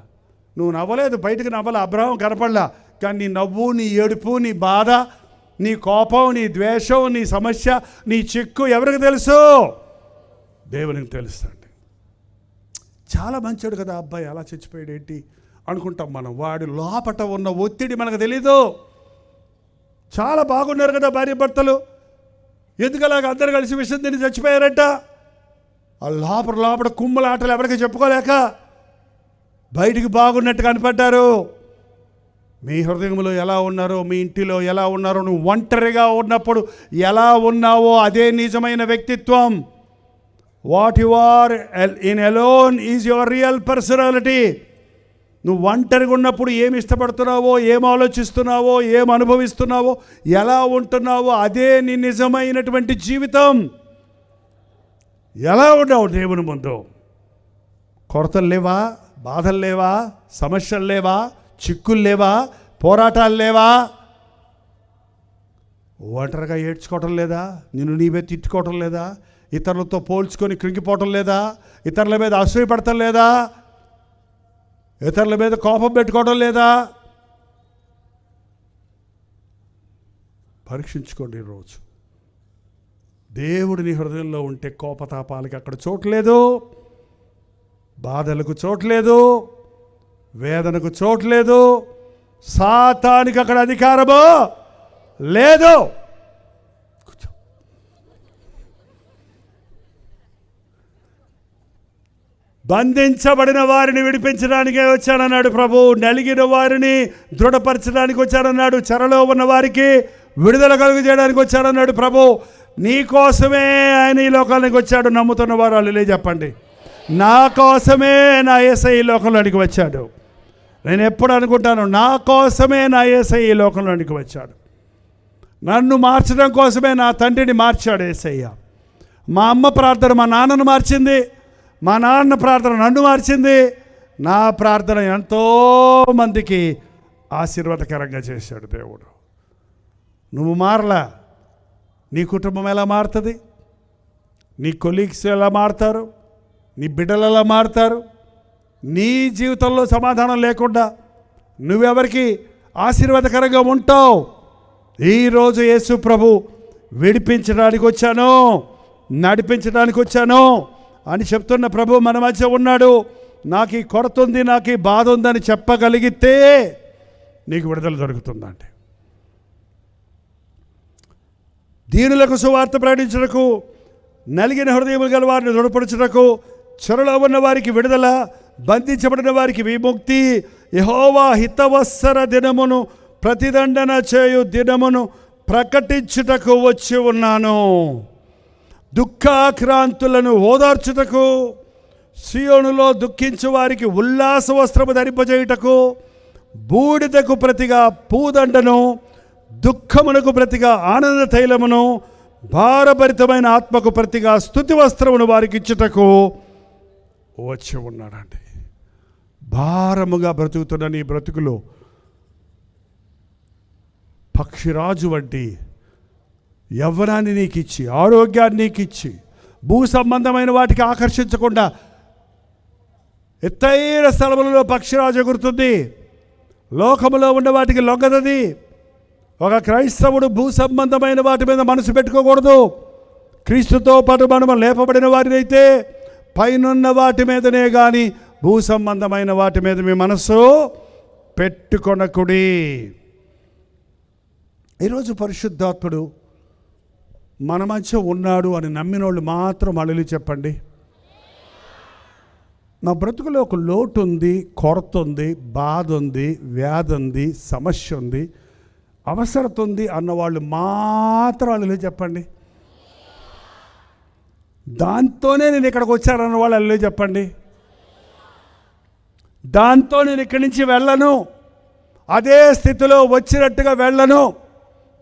నువ్వు నవ్వలేదు, బయటకు నవ్వలే, అబ్రహాం కనపడలా. కానీ నీ నవ్వు, నీ ఏడుపు, నీ బాధ, నీ కోపం, నీ ద్వేషం, నీ సమస్య, నీ చిక్కు ఎవరికి తెలుసు? దేవునికి తెలుస్తుంది. చాలా మంచోడు కదా అబ్బాయి, అలా చచ్చిపోయాడు ఏంటి అనుకుంటాం మనం. వాడి లోపట ఉన్న ఒత్తిడి మనకు తెలీదు. చాలా బాగున్నారు కదా భార్య భర్తలు, ఎందుకు అలాగ అందరు కలిసి విషయం తిని చచ్చిపోయారంట? ఆ లోపల కుమ్మలాటలు ఎవరికి చెప్పుకోలేక బయటికి బాగున్నట్టు కనపడ్డారు. మీ హృదయంలో ఎలా ఉన్నారో, మీ ఇంటిలో ఎలా ఉన్నారో, నువ్వు ఒంటరిగా ఉన్నప్పుడు ఎలా ఉన్నావో అదే నిజమైన వ్యక్తిత్వం. What you are in alone is your real personality. నువ్వు ఒంటరిగా ఉన్నప్పుడు ఏమి ఇష్టపడుతున్నావో, ఏం ఆలోచిస్తున్నావో, ఏం అనుభవిస్తున్నావో, ఎలా ఉంటున్నావో అదే నీ నిజమైనటువంటి జీవితం. ఎలా ఉన్నావు దేవుని ముందు? కొరతలు లేవా? బాధలు లేవా? సమస్యలు లేవా? చిక్కులు లేవా? పోరాటాలు లేవా? ఒంటరిగా ఏడ్చుకోవటం లేదా? నిన్ను నీవే తిట్టుకోవటం లేదా? ఇతరులతో పోల్చుకొని కృంగిపోవటం లేదా? ఇతరుల మీద అసూయపడటం లేదా? ఇతరుల మీద కోపం పెట్టుకోవడం లేదా? పరీక్షించుకోండి ఈరోజు. దేవుడు నీ హృదయంలో ఉంటే కోపతాపాలకి అక్కడ చోట్లేదు, బాధలకు చోట్లేదు, వేదనకు చోట్లేదు, సాతానికి అక్కడ అధికారము లేదు. బంధించబడిన వారిని విడిపించడానికే వచ్చానన్నాడు ప్రభు. నలిగిన వారిని దృఢపరచడానికి వచ్చానన్నాడు. చెరలో ఉన్న వారికి విడుదల కలుగు చేయడానికి వచ్చాడన్నాడు ప్రభు. నీ కోసమే ఆయన ఈ లోకానికి వచ్చాడు. నమ్ముతున్న వారు అల్లే చెప్పండి. నా కోసమే నా యేసయ్య ఈ లోకంలోనికి వచ్చాడు. నేను ఎప్పుడు అనుకుంటాను, నా కోసమే నా యేసయ్య ఈ లోకంలోనికి వచ్చాడు. నన్ను మార్చడం కోసమే నా తండ్రిని మార్చాడు యేసయ్య. మా అమ్మ ప్రార్థన మా నాన్నను మార్చింది, మా నాన్న ప్రార్థన నన్ను మార్చింది. నా ప్రార్థన ఎంతోమందికి ఆశీర్వాదకరంగా చేశాడు దేవుడు. నువ్వు మారలా, నీ కుటుంబం ఎలా మారుతుంది, నీ కొలీగ్స్ ఎలా మారుతారు, నీ బిడ్డలు ఎలా మారుతారు. నీ జీవితంలో సమాధానం లేకుండా నువ్వెవరికి ఆశీర్వాదకరంగా ఉంటావు. ఈరోజు యేసు ప్రభు విడిపించడానికి వచ్చాను, నడిపించడానికి వచ్చాను అని చెప్తున్న ప్రభు మన మధ్య ఉన్నాడు. నాకు ఈ కొరత ఉంది, నాకు ఈ బాధ ఉందని చెప్పగలిగితే నీకు విడుదల దొరుకుతుందండి. దీనులకు సువార్త ప్రకటించుటకు, నలిగిన హృదయములు గల వారిని దృఢపరచుటకు, చెరలో ఉన్న వారికి విడుదల, బంధించబడిన వారికి విముక్తి, యెహోవా హితవత్సర దినమును ప్రతిదండన చేయు దినమును ప్రకటించుటకు వచ్చి ఉన్నాను. దుఃఖాక్రాంతులను ఓదార్చుటకు, సియోనులో దుఃఖించు వారికి ఉల్లాస వస్త్రము ధరింపజేయుటకు, బూడిదకు ప్రతిగా పూదండను, దుఃఖమునకు ప్రతిగా ఆనంద తైలమును, భారభరితమైన ఆత్మకు ప్రతిగా స్తుతి వస్త్రమును వారికి ఇచ్చుటకు వచ్చి ఉన్నాడండి. భారముగా బ్రతుకుతున్న నీ బ్రతుకులో పక్షిరాజు వంటి యవ్వనాన్ని నీకు ఇచ్చి, ఆరోగ్యాన్ని నీకు ఇచ్చి, భూ సంబంధమైన వాటికి ఆకర్షించకుండా ఎత్తైన స్థలములలో పక్షిరాజు ఎగురుతుంది, లోకములో ఉన్న వాటికి లొంగదది. ఒక క్రైస్తవుడు భూ సంబంధమైన వాటి మీద మనసు పెట్టుకోకూడదు. క్రీస్తుతో పాటు మనము లేపబడిన వారినైతే పైనున్న వాటి మీదనే కానీ భూ సంబంధమైన వాటి మీద మీ మనసు పెట్టుకొనకుడి. ఈరోజు పరిశుద్ధాత్ముడు మన మధ్య ఉన్నాడు అని నమ్మినోళ్ళు మాత్రం అలలు చెప్పండి. నా బ్రతుకులో ఒక లోటు ఉంది, కొరత ఉంది, బాధ ఉంది, వ్యాధి ఉంది, సమస్య ఉంది, అవసరత ఉంది అన్నవాళ్ళు మాత్రం అలలు చెప్పండి. దాంతోనే నేను ఇక్కడికి వచ్చానన్న వాళ్ళు అలలు చెప్పండి. దాంతో నేను ఇక్కడి నుంచి వెళ్ళను, అదే స్థితిలో వచ్చినట్టుగా వెళ్ళను.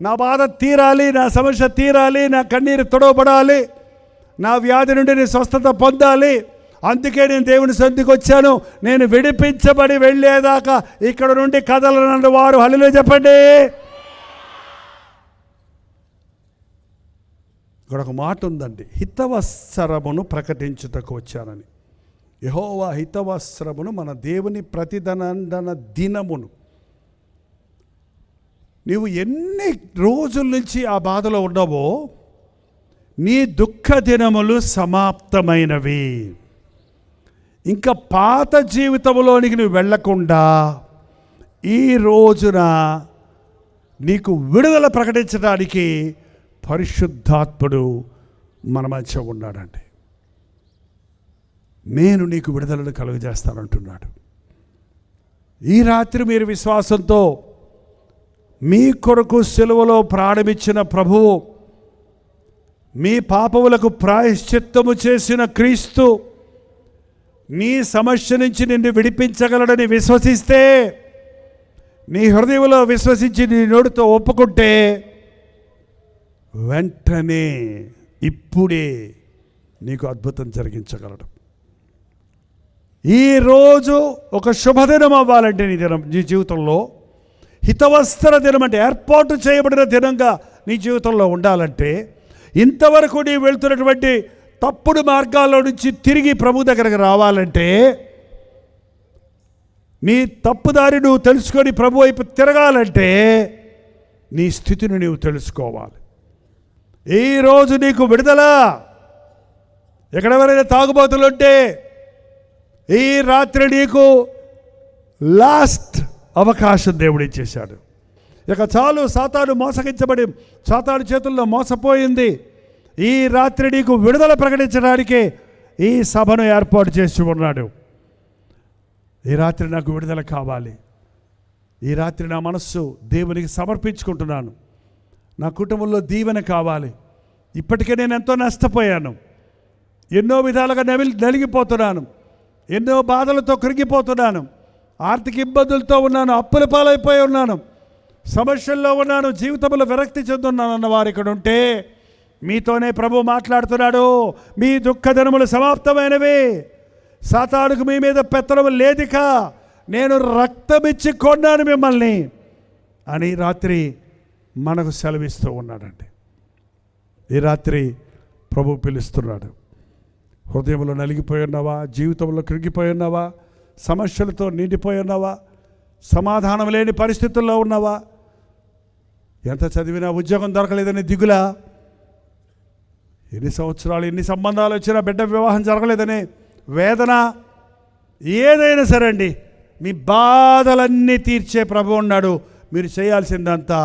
నా బాధ తీరాలి, నా సమస్య తీరాలి, నా కన్నీరు తొడవబడాలి, నా వ్యాధి నుండి నేను స్వస్థత పొందాలి, అందుకే నేను దేవుని సన్నిధికి వచ్చాను, నేను విడిపించబడి వెళ్ళేదాకా ఇక్కడ నుండి కదలనన్న వారు హల్లెలూయా చెప్పండి. ఇక్కడ ఒక మాట ఉందండి, హితవత్సరమును ప్రకటించుటకు వచ్చానని. యెహోవా హితవత్సరమును, మన దేవుని ప్రతిదండన దినమును. నీవు ఎన్ని రోజుల నుంచి ఆ బాధలో ఉన్నావో, నీ దుఃఖ దినములు సమాప్తమైనవి. ఇంకా పాత జీవితంలోనికి నువ్వు వెళ్ళకుండా ఈ రోజున నీకు విడుదల ప్రకటించడానికి పరిశుద్ధాత్ముడు మన మధ్య ఉన్నాడండి. నేను నీకు విడుదలను కలుగజేస్తానంటున్నాడు. ఈ రాత్రి మీరు విశ్వాసంతో మీ కొరకు సిలువలో ప్రాణమిచ్చిన ప్రభువు, మీ పాపములకు ప్రాయశ్చిత్తము చేసిన క్రీస్తు నీ సమస్య నుంచి నిన్ను విడిపించగలడని విశ్వసిస్తే, నీ హృదయంలో విశ్వసించి నీ నోటితో ఒప్పుకుంటే, వెంటనే ఇప్పుడే నీకు అద్భుతం జరిగించగలడు. ఈరోజు ఒక శుభదినం అవ్వాలంటే నీ జీవితంలో హితవత్సర దినం అంటే ఏర్పాటు చేయబడిన దినంగా నీ జీవితంలో ఉండాలంటే, ఇంతవరకు నీ వెళ్తున్నటువంటి తప్పుడు మార్గాల్లో నుంచి తిరిగి ప్రభు దగ్గరకు రావాలంటే, నీ తప్పుదారి నువ్వు తెలుసుకొని ప్రభు వైపు తిరగాలంటే నీ స్థితిని నీవు తెలుసుకోవాలి. ఈరోజు నీకు విడుదల. ఎక్కడెవరైనా తాగుబోతులుంటే ఈ రాత్రి నీకు లాస్ట్ అవకాశం దేవుడు ఇచ్చేశాడు. ఇక చాలు, సాతాను మోసగించబడి సాతాను చేతుల్లో మోసపోయింది. ఈ రాత్రి నీకు విడుదల ప్రకటించడానికే ఈ సభను ఏర్పాటు చేసి ఉన్నాడు. ఈ రాత్రి నాకు విడుదల కావాలి. ఈ రాత్రి నా మనస్సు దేవునికి సమర్పించుకుంటున్నాను. నా కుటుంబంలో దీవెన కావాలి. ఇప్పటికే నేను ఎంతో నష్టపోయాను, ఎన్నో విధాలుగా నలిగిపోతున్నాను, ఎన్నో బాధలతో కృంగిపోతున్నాను, ఆర్థిక ఇబ్బందులతో ఉన్నాను, అప్పుల పాలైపోయి ఉన్నాను, సమస్యల్లో ఉన్నాను, జీవితంలో విరక్తి చెందున్నాను అన్న వారు ఇక్కడ ఉంటే మీతోనే ప్రభు మాట్లాడుతున్నాడు. మీ దుఃఖదినములు సమాప్తమైనవి, సాతానుకు మీ మీద పెత్తనం లేదిక, నేను రక్తమిచ్చి కొన్నాను మిమ్మల్ని అని రాత్రి మనకు సెలవిస్తూ ఉన్నాడండి. ఈ రాత్రి ప్రభు పిలుస్తున్నాడు. హృదయంలో నలిగిపోయి ఉన్నావా? జీవితంలో కృంగిపోయి ఉన్నావా? సమస్యలతో నిండిపోయి ఉన్నావా? సమాధానం లేని పరిస్థితుల్లో ఉన్నావా? ఎంత చదివినా ఉద్యోగం దొరకలేదని దిగులా? ఎన్ని సంవత్సరాలు ఎన్ని సంబంధాలు వచ్చినా బిడ్డ వివాహం జరగలేదని వేదన? ఏదైనా సరే అండి, మీ బాధలన్నీ తీర్చే ప్రభు ఉన్నాడు. మీరు చేయాల్సిందంతా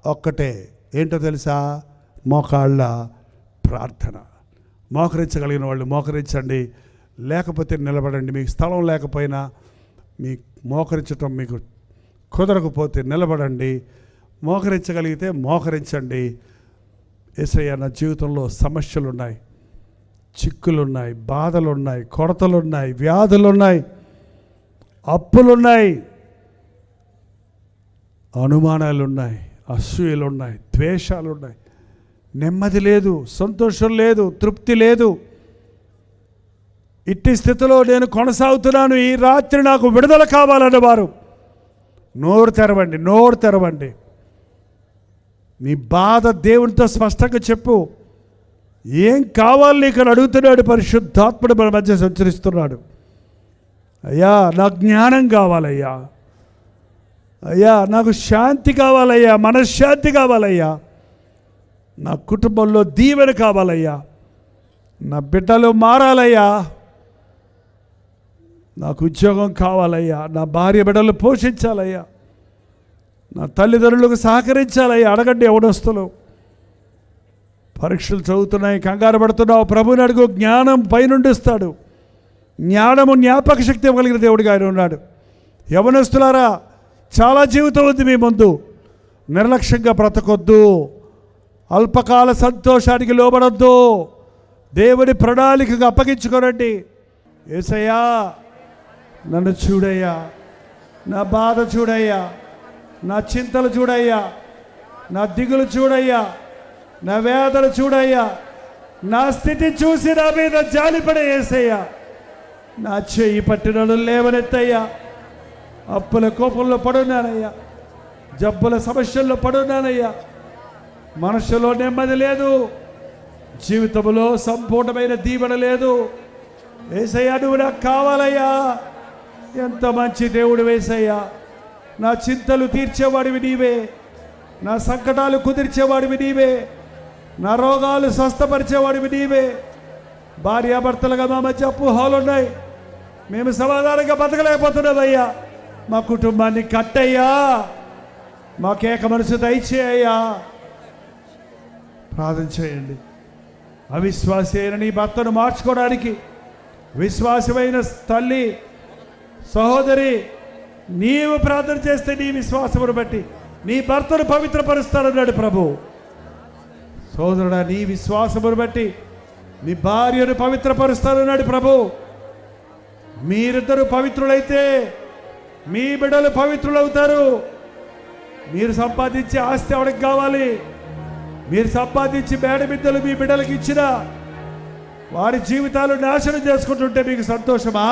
ఒక్కటే, ఏంటో తెలుసా? మోకాళ్ళ ప్రార్థన. మోకరించగలిగిన వాళ్ళు మోకరించండి, లేకపోతే నిలబడండి. మీకు స్థలం లేకపోయినా, మీ మోకరించటం మీకు కుదరకపోతే నిలబడండి, మోకరించగలిగితే మోకరించండి. యేసయ్య, నా జీవితంలో సమస్యలున్నాయి, చిక్కులున్నాయి, బాధలున్నాయి, కొరతలున్నాయి, వ్యాధులున్నాయి, అప్పులున్నాయి, అనుమానాలున్నాయి, అసూయలున్నాయి, ద్వేషాలున్నాయి, నెమ్మది లేదు, సంతోషం లేదు, తృప్తి లేదు. ఇట్టి స్థితిలో నేను కొనసాగుతున్నాను. ఈ రాత్రి నాకు విడుదల కావాలన్న వారు నోరు తెరవండి, నోరు తెరవండి. నీ బాధ దేవునితో స్పష్టంగా చెప్పు. ఏం కావాలి నీకు అని అడుగుతున్నాడు. పరిశుద్ధాత్ముడు మన మధ్య సంచరిస్తున్నాడు. అయ్యా, నాకు జ్ఞానం కావాలయ్యా, అయ్యా నాకు శాంతి కావాలయ్యా, మనశ్శాంతి కావాలయ్యా, నా కుటుంబంలో దీవెన కావాలయ్యా, నా బిడ్డలు మారాలయ్యా, నాకు ఉద్యోగం కావాలయ్యా, నా భార్య బిడ్డలు పోషించాలయ్యా, నా తల్లిదండ్రులకు సహకరించాలయ్యా. అడగండి యవ్వనస్తులు. పరీక్షలు చదువుతున్నాయి, కంగారు పడుతున్నావు, ప్రభుని అడుగు. జ్ఞానం పైనుండి ఇస్తాడు. జ్ఞానము జ్ఞాపక శక్తి ఇవ్వగలిగిన దేవుడిగా ఆయన ఉన్నాడు. యవ్వనస్తులారా, చాలా జీవితం ఉంది మీ ముందు. నిర్లక్ష్యంగా బ్రతకొద్దు, అల్పకాల సంతోషానికి లోబడొద్దు, దేవుని ప్రణాళికకు అప్పగించుకోరండి. యేసయ్యా, నన్ను చూడయ్యా, నా బాధ చూడయ్యా, నా చింతలు చూడయ్యా, నా దిగులు చూడయ్యా, నా వేదన చూడయ్యా, నా స్థితి చూసి నా మీద జాలిపడే యేసయ్యా, నా చెయ్యి పట్టినను లేవనెత్తయ్యా. అప్పుల కోపంలో పడున్నానయ్యా, జబ్బుల సమస్యల్లో పడున్నానయ్యా, మనసులో నెమ్మది లేదు, జీవితంలో సంపూర్ణమైన దీవెన లేదు. యేసయ్యా, నువ్వు నాకు కావాలయ్యా. ఎంత మంచి దేవుడు యేసయ్యా. నా చింతలు తీర్చేవాడివి నీవే, నా సంకటాలు కుదిర్చేవాడివి నీవే, నా రోగాలు స్వస్థపరిచేవాడివి నీవే. భార్యాభర్తలుగా మా మధ్య అపోహలు ఉన్నాయి, మేము సమాధానంగా బతకలేకపోతున్నామయ్యా. మా కుటుంబాన్ని కట్టయ్యా, మాకేక మనసు దయచేయ్యా. ప్రార్థన చేయండి. అవిశ్వాసి అయిన నీ భర్తను మార్చుకోవడానికి విశ్వాసమైన తల్లి, సహోదరి, నీవు ప్రార్థన చేస్తే నీ విశ్వాసమును బట్టి నీ భర్తను పవిత్రపరుస్తానన్నాడు ప్రభు. సోదరుడా, నీ విశ్వాసమును బట్టి నీ భార్యను పవిత్రపరుస్తానన్నాడు ప్రభు. మీరిద్దరు పవిత్రులైతే మీ బిడ్డలు పవిత్రులవుతారు. మీరు సంపాదించే ఆస్తి ఎవరికి కావాలి? మీరు సంపాదించి మేడమిద్దలు మీ బిడ్డలకు ఇచ్చిన వారి జీవితాలు నాశనం చేసుకుంటుంటే మీకు సంతోషమా?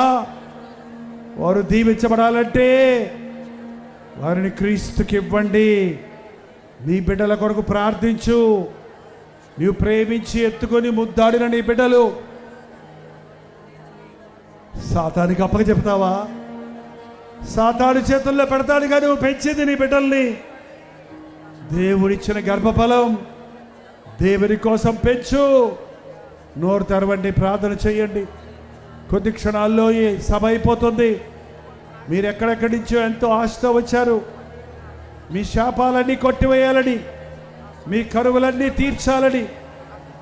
వారు దీవించబడాలంటే వారిని క్రీస్తుకి ఇవ్వండి. నీ బిడ్డల కొరకు ప్రార్థించు. నీవు ప్రేమించి ఎత్తుకొని ముద్దాడిన నీ బిడ్డలు సాతానికి అప్పగచెప్తావా? సాతాను చేతుల్లో పెడతాడుగా నువ్వు పెంచింది నీ బిడ్డల్ని. దేవుడిచ్చిన గర్భఫలం దేవుని కోసం పెంచు. నోరు తెరవండి, ప్రార్థన చేయండి. కొద్ది క్షణాల్లో ఈ సభ అయిపోతుంది. మీరు ఎక్కడెక్కడి నుంచో ఎంతో ఆశతో వచ్చారు. మీ శాపాలన్నీ కొట్టివేయాలని, మీ కరువులన్నీ తీర్చాలని,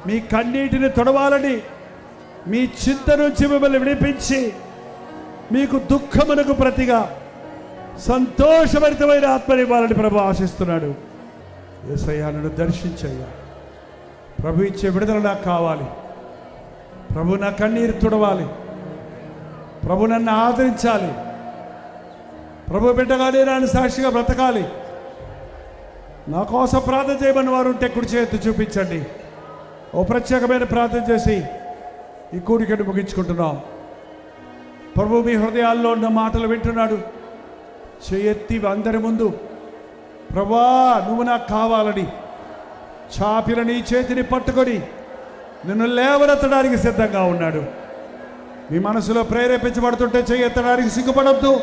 మీ కన్నీటిని తొడవాలని, మీ చింత నుంచి మిమ్మల్ని విడిపించి మీకు దుఃఖమునకు ప్రతిగా సంతోషభరితమైన ఆత్మనివ్వాలని ప్రభు ఆశిస్తున్నాడు. యేసయ్యా, నన్ను దర్శించయ్యా. ప్రభు ఇచ్చే విడుదల నాకు కావాలి. ప్రభు నా కన్నీరు తుడవాలి. ప్రభు నన్ను ఆదరించాలి. ప్రభు బిడ్డగానే నన్ను సాక్షిగా బ్రతకాలి. నా కోసం ప్రార్థన చేయమని వారు ఉంటే కుడి చేతి చూపించండి. ఓ ప్రత్యేకమైన ప్రార్థన చేసి ఈ కూడికను ముగించుకుంటున్నాం. ప్రభు మీ హృదయాల్లో ఉన్న మాటలు వింటున్నాడు. చేయెత్తి అందరి ముందు, ప్రభా నువ్వు నాకు కావాలని చాపిన నీ చేతిని పట్టుకొని నిన్ను లేవనెత్తడానికి సిద్ధంగా ఉన్నాడు. మీ మనసులో ప్రేరేపించబడుతుంటే చేయెత్తడానికి సిగ్గుపడద్దు.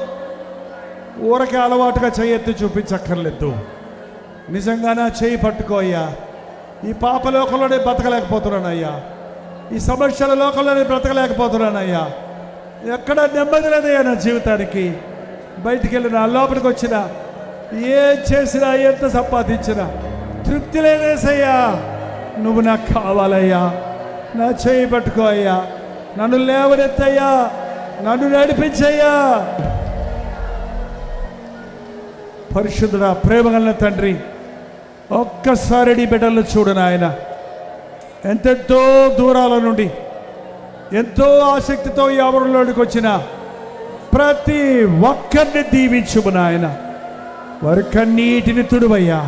ఊరకే అలవాటుగా చేయెత్తి చూపించక్కర్లేదు. నిజంగా నా చేయి పట్టుకో అయ్యా. ఈ పాపలోకంలోనే బ్రతకలేకపోతున్నానయ్యా. ఈ సమస్యల లోకంలోనే బ్రతకలేకపోతున్నానయ్యా. ఎక్కడ నెమ్మది లేదయ్యా నా జీవితానికి. బయటికి వెళ్ళిన లోపలికి వచ్చిన ఏం చేసినా ఎంత సంపాదించినా తృప్తి లేదేసయ్యా. నువ్వు నాకు కావాలయ్యా. నా చేయి పట్టుకో అయ్యా. నన్ను లేవనెత్తయ్యా. నన్ను నడిపించయ్యా. పరిశుద్ధుడా, ప్రేమగల తండ్రి, ఒక్కసారి నీ బిడ్డలను చూడు నాయన. ఎంతెంతో దూరాల నుండి ఎంతో ఆసక్తితో ఈ ఆవరణలోనికి వచ్చిన ప్రతి ఒక్కరిని దీవించుము నాయన. వారి కన్నీటిని తుడువయ్యా.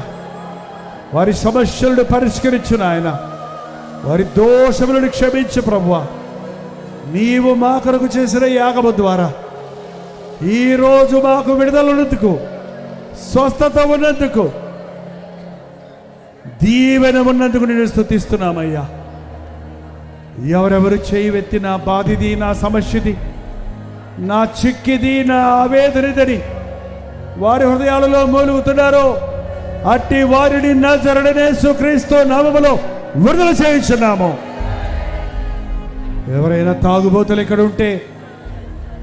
వారి సమస్యలను పరిష్కరించు నాయన. వారి దోషములను క్షమించు ప్రభువా. నీవు మా కొరకు చేసిన యాగము ద్వారా ఈరోజు మాకు విడుదల ఉన్నందుకు, స్వస్థత ఉన్నందుకు, దీవెన ఉన్నందుకు నేను స్తుతిస్తున్నామయ్యా. ఎవరెవరు చేయి వెత్తి నా బాధిది, నా సమస్యది, నా చిక్కిది, నా ఆవేదనిదని వారి హృదయాలలో మూలుగుతున్నారో అట్టి వారిని నజరేయుడైన యేసుక్రీస్తు నామములో విడుదల చేయించున్నాము. ఎవరైనా తాగుబోతులు ఇక్కడ ఉంటే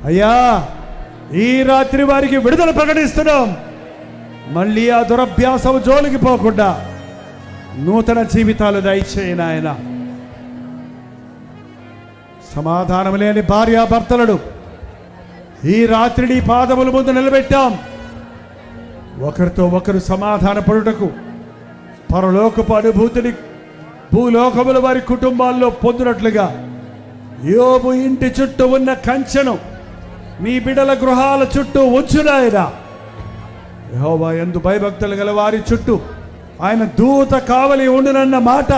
అయ్యా, ఈ రాత్రి వారికి విడుదల ప్రకటిస్తున్నాం. మళ్ళీ ఆ దురభ్యాసం జోలికి పోకుండా నూతన జీవితాలు దయచేయను ఆయన. సమాధానం లేని భార్యాభర్తలను ఈ రాత్రి నీ పాదముల ముందు నిలబెట్టాం. ఒకరితో ఒకరు సమాధాన పడుటకు పరలోకపు అనుభూతిని భూలోకముల వారి కుటుంబాల్లో పొందినట్లుగా యోబు ఇంటి చుట్టూ ఉన్న కంచెను మీ బిడల గృహాల చుట్టూ ఉంచునాయన. యెహోవా యందు భయభక్తులు గల వారి చుట్టూ ఆయన దూత కావలి ఉండునన్న మాట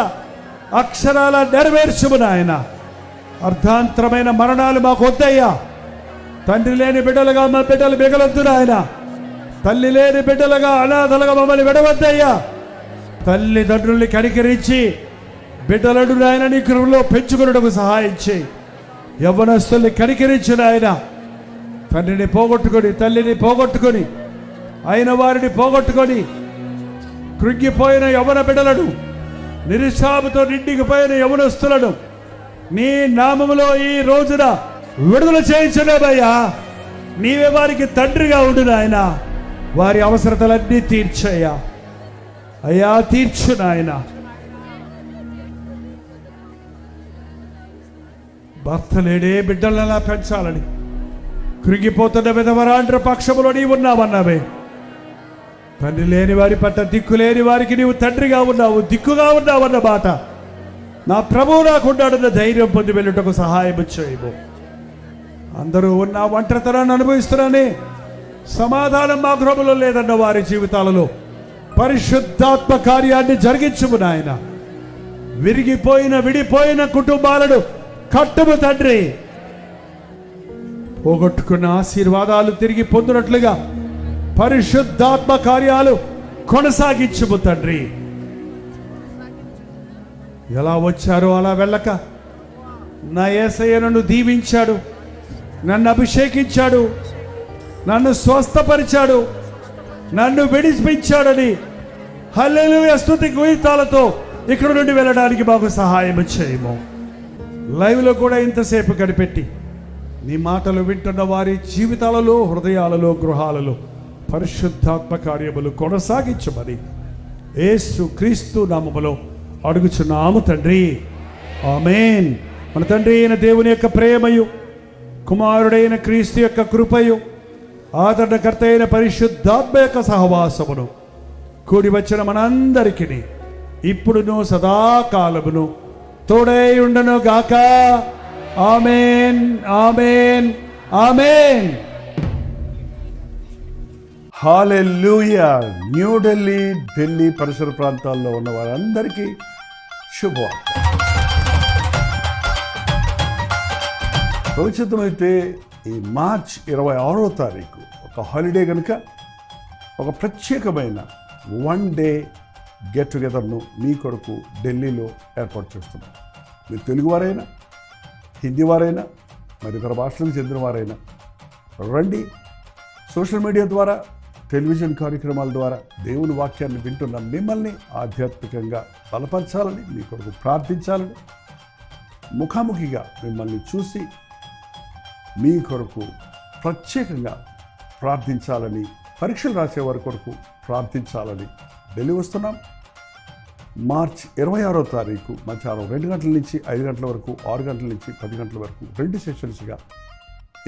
అక్షరాల నెరవేర్చుము నాయన. అర్ధాంతరమైన మరణాలు మాకు వద్దయ్యా. తండ్రి లేని బిడ్డలుగా మా బిడ్డలు మిగలొద్దు నాయన. తల్లి లేని బిడ్డలుగా అనాథలుగా మమ్మల్ని విడవద్దయ్యా. తల్లిదండ్రుల్ని కనికరించి బిడ్డలను నాయన నీ కృపలో పెంచుకున్నకు సహాయం చేయి. యవ్వనస్తుల్ని కనికరించు నాయన. తండ్రిని పోగొట్టుకొని, తల్లిని పోగొట్టుకొని, అయిన వారిని పోగొట్టుకొని కృంగిపోయిన యవ్వన బిడ్డలను, నిరుత్సాహంతో నిండికిపోయిన యవ్వనస్తులను నీ నామములో ఈ రోజున విడుదల చేయించలేదయ్యా. నీవే వారికి తండ్రిగా ఉండు నాయన. వారి అవసరతలన్నీ తీర్చయ్యా. అయ్యా తీర్చు నాయన. భర్త లేడే బిడ్డలను ఎలా పెంచాలని కృంగిపోతున్న విధవరాండ్ర పక్షములో నీవు ఉన్నావన్నావే. తండ్రి లేని వారి పట్ల దిక్కు లేని వారికి నీవు తండ్రిగా ఉన్నావు, దిక్కుగా ఉన్నావన్న మాట నా ప్రభువు నాకున్నాడన్న ధైర్యం పొంది వెళ్ళుటకు సహాయం చేయము. అందరూ ఉన్న ఒంటరితనాన్ని అనుభవిస్తున్నానే, సమాధానం మా గృహములో లేదన్న వారి జీవితాలలో పరిశుద్ధాత్మ కార్యాన్ని జరిగించుము నాయన. విరిగిపోయిన విడిపోయిన కుటుంబాలను కట్టుము తండ్రి. పోగొట్టుకున్న ఆశీర్వాదాలు తిరిగి పొందినట్లుగా పరిశుద్ధాత్మ కార్యాలు కొనసాగించుము తండ్రి. ఎలా వచ్చారో అలా వెళ్ళక నా యేసయ్య నన్ను దీవించాడు, నన్ను అభిషేకించాడు, నన్ను స్వస్థపరిచాడు, నన్ను విడిపించాడని హల్లెలూయా స్తుతి గీతాలతో ఇక్కడ నుండి వెళ్ళడానికి మాకు సహాయం చేయము. లైవ్లో కూడా ఇంతసేపు కనిపెట్టి నీ మాటలు వింటున్న వారి జీవితాలలో, హృదయాలలో, గృహాలలో పరిశుద్ధాత్మ కార్యములు కొనసాగించమని యేసు క్రీస్తు నామములో అడుగుచున్నాము తండ్రి, ఆమేన్. మన తండ్రి అయిన దేవుని యొక్క ప్రేమయు, కుమారుడైన క్రీస్తు యొక్క కృపయు, ఆదరణకర్త అయిన పరిశుద్ధాత్మ యొక్క సహవాసమును కూడి వచ్చిన మనందరికీ ఇప్పుడును సదాకాలమును తోడై ఉండను గాక. ఆమేన్, ఆమేన్, ఆమేన్. హల్లెలూయా. న్యూఢిల్లీ, ఢిల్లీ పరిసర ప్రాంతాల్లో ఉన్న వారందరికీ శుభవార్త. భవిష్యత్తుమైతే ఈ మార్చ్ 26వ తారీఖు ఒక హాలిడే కనుక ఒక ప్రత్యేకమైన 1 డే గెట్ టుగెదర్ను మీ కొరకు ఢిల్లీలో ఏర్పాటు చేస్తున్నాం. మీరు తెలుగువారైనా, హిందీ వారైనా, మరి ఇతర భాషలకు చెందిన వారైనా రండి. సోషల్ మీడియా ద్వారా, టెలివిజన్ కార్యక్రమాల ద్వారా దేవుని వాక్యాన్ని వింటున్న మిమ్మల్ని ఆధ్యాత్మికంగా బలపరచాలని, మీ కొరకు ప్రార్థించాలని, ముఖాముఖిగా మిమ్మల్ని చూసి మీ కొరకు ప్రత్యేకంగా ప్రార్థించాలని, పరీక్షలు రాసేవారి కొరకు ప్రార్థించాలని ఢిల్లీ వస్తున్నాం. మార్చ్ 26వ తారీఖు మధ్యాహ్నం 2 గంటల నుంచి 5 గంటల వరకు, 6 గంటల నుంచి 10 గంటల వరకు 2 సెషన్స్గా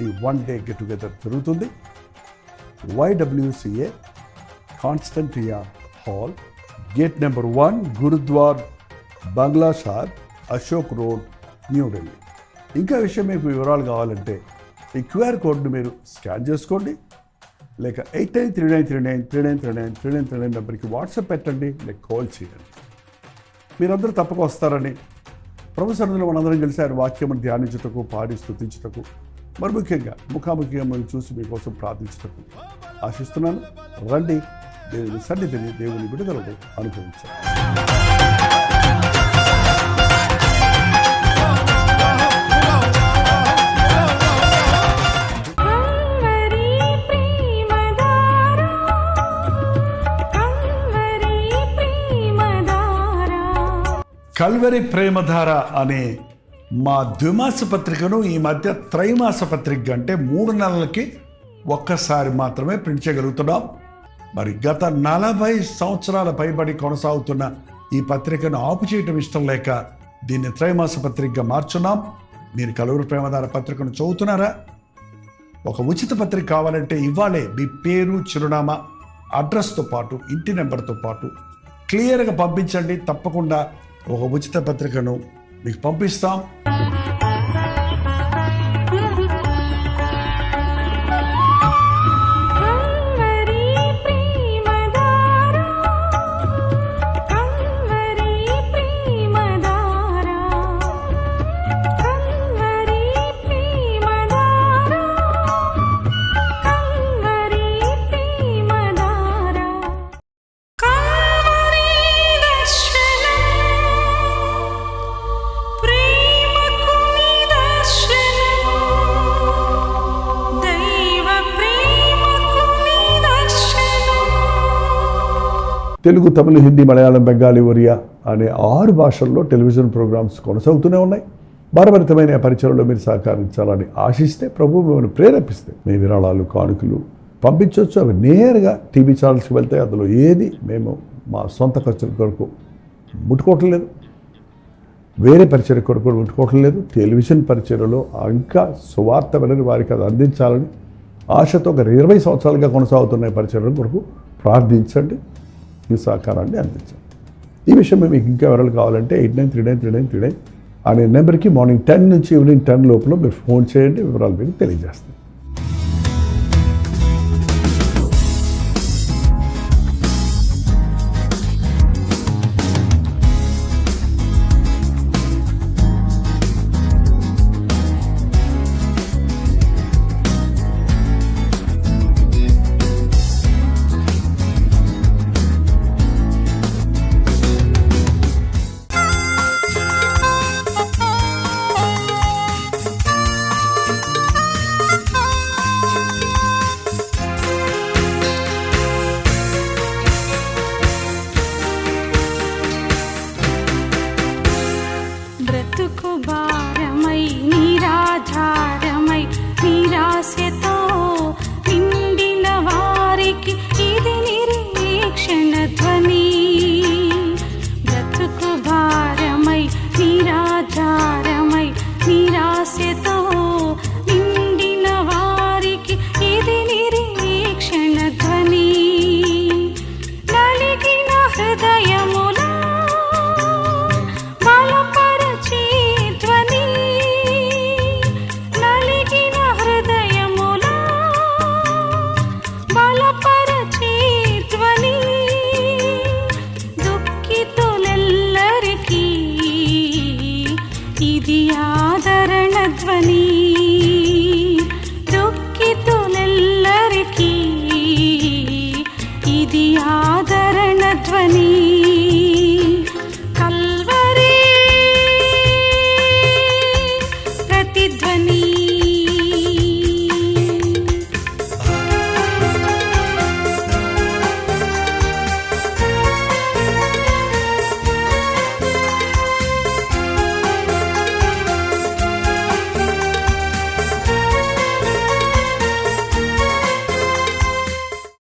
ఈ 1 డే గెట్ టుగెదర్ జరుగుతుంది. YWCA కాన్స్టంటియా hall, gate number 1, gurdwara బంగ్లా షాద్, అశోక్ రోడ్, న్యూఢిల్లీ. ఇంకా విషయం మీకు వివరాలు కావాలంటే ఈ QR కోడ్ను మీరు స్కాన్ చేసుకోండి, లేక 893939393939 నెంబర్కి వాట్సాప్ పెట్టండి, లేక కాల్ చేయండి. మీరందరూ తప్పక వస్తారని, ప్రభు సన్నిధిలో మనందరం కలిసి ఆయన వాక్యమును ధ్యానించుటకు, పాడి స్తుతించుటకు, మరి ముఖ్యంగా ముఖాముఖిగా మనం చూసి మీకోసం ప్రార్థించుటకు ఆశిస్తున్నాను. రండి, దేవుని సన్నిధిని, దేవుని విడుదలను అనుభవించాలి. కల్వరి ప్రేమధార అనే మా ద్విమాస పత్రికను ఈ మధ్య త్రైమాస పత్రిక అంటే 3 నెలలకి ఒక్కసారి మాత్రమే ప్రింట్ చేయగలుగుతున్నాం. మరి గత 40 సంవత్సరాల పైబడి కొనసాగుతున్న ఈ పత్రికను ఆపు చేయటం ఇష్టం లేక దీన్ని త్రైమాస పత్రికగా మార్చున్నాం. మీరు కల్వరి ప్రేమధార పత్రికను చదువుతున్నారా? ఒక ఉచిత పత్రిక కావాలంటే ఇవ్వాలే మీ పేరు, చిరునామా, అడ్రస్తో పాటు, ఇంటి నెంబర్తో పాటు క్లియర్గా పంపించండి. తప్పకుండా ఒక ఉచిత పత్రికను మీకు పంపిస్తాం. తెలుగు, తమిళ, హిందీ, మలయాళం, బెంగాలీ, ఒరియా అనే 6 భాషల్లో టెలివిజన్ ప్రోగ్రామ్స్ కొనసాగుతూనే ఉన్నాయి. భారభరితమైన పరిచయంలో మీరు సహకరించాలని ఆశిస్తే, ప్రభు మిమ్మల్ని ప్రేరేపిస్తే మీ విరాళాలు, కానుకలు పంపించవచ్చు. అవి నేరుగా టీవీ ఛానల్స్కి వెళ్తాయి. అందులో ఏది మేము మా సొంత ఖర్చుల కొరకు ముట్టుకోవటం లేదు, వేరే పరిచయ కొరకు ముట్టుకోవటం లేదు. టెలివిజన్ పరిచయలో ఇంకా సువార్త వినని వారికి అది అందించాలని ఆశతో ఒక 20 సంవత్సరాలుగా కొనసాగుతున్న పరిచయం కొరకు ప్రార్థించండి, మీ సహకారాన్ని అందించండి. ఈ విషయం మీకు ఇంకా వివరాలు కావాలంటే 89393939 అనే నెంబర్కి మార్నింగ్ 10 నుంచి ఈవినింగ్ 10 లోపల మీరు ఫోన్ చేయండి, వివరాలు మీకు తెలియజేస్తాను.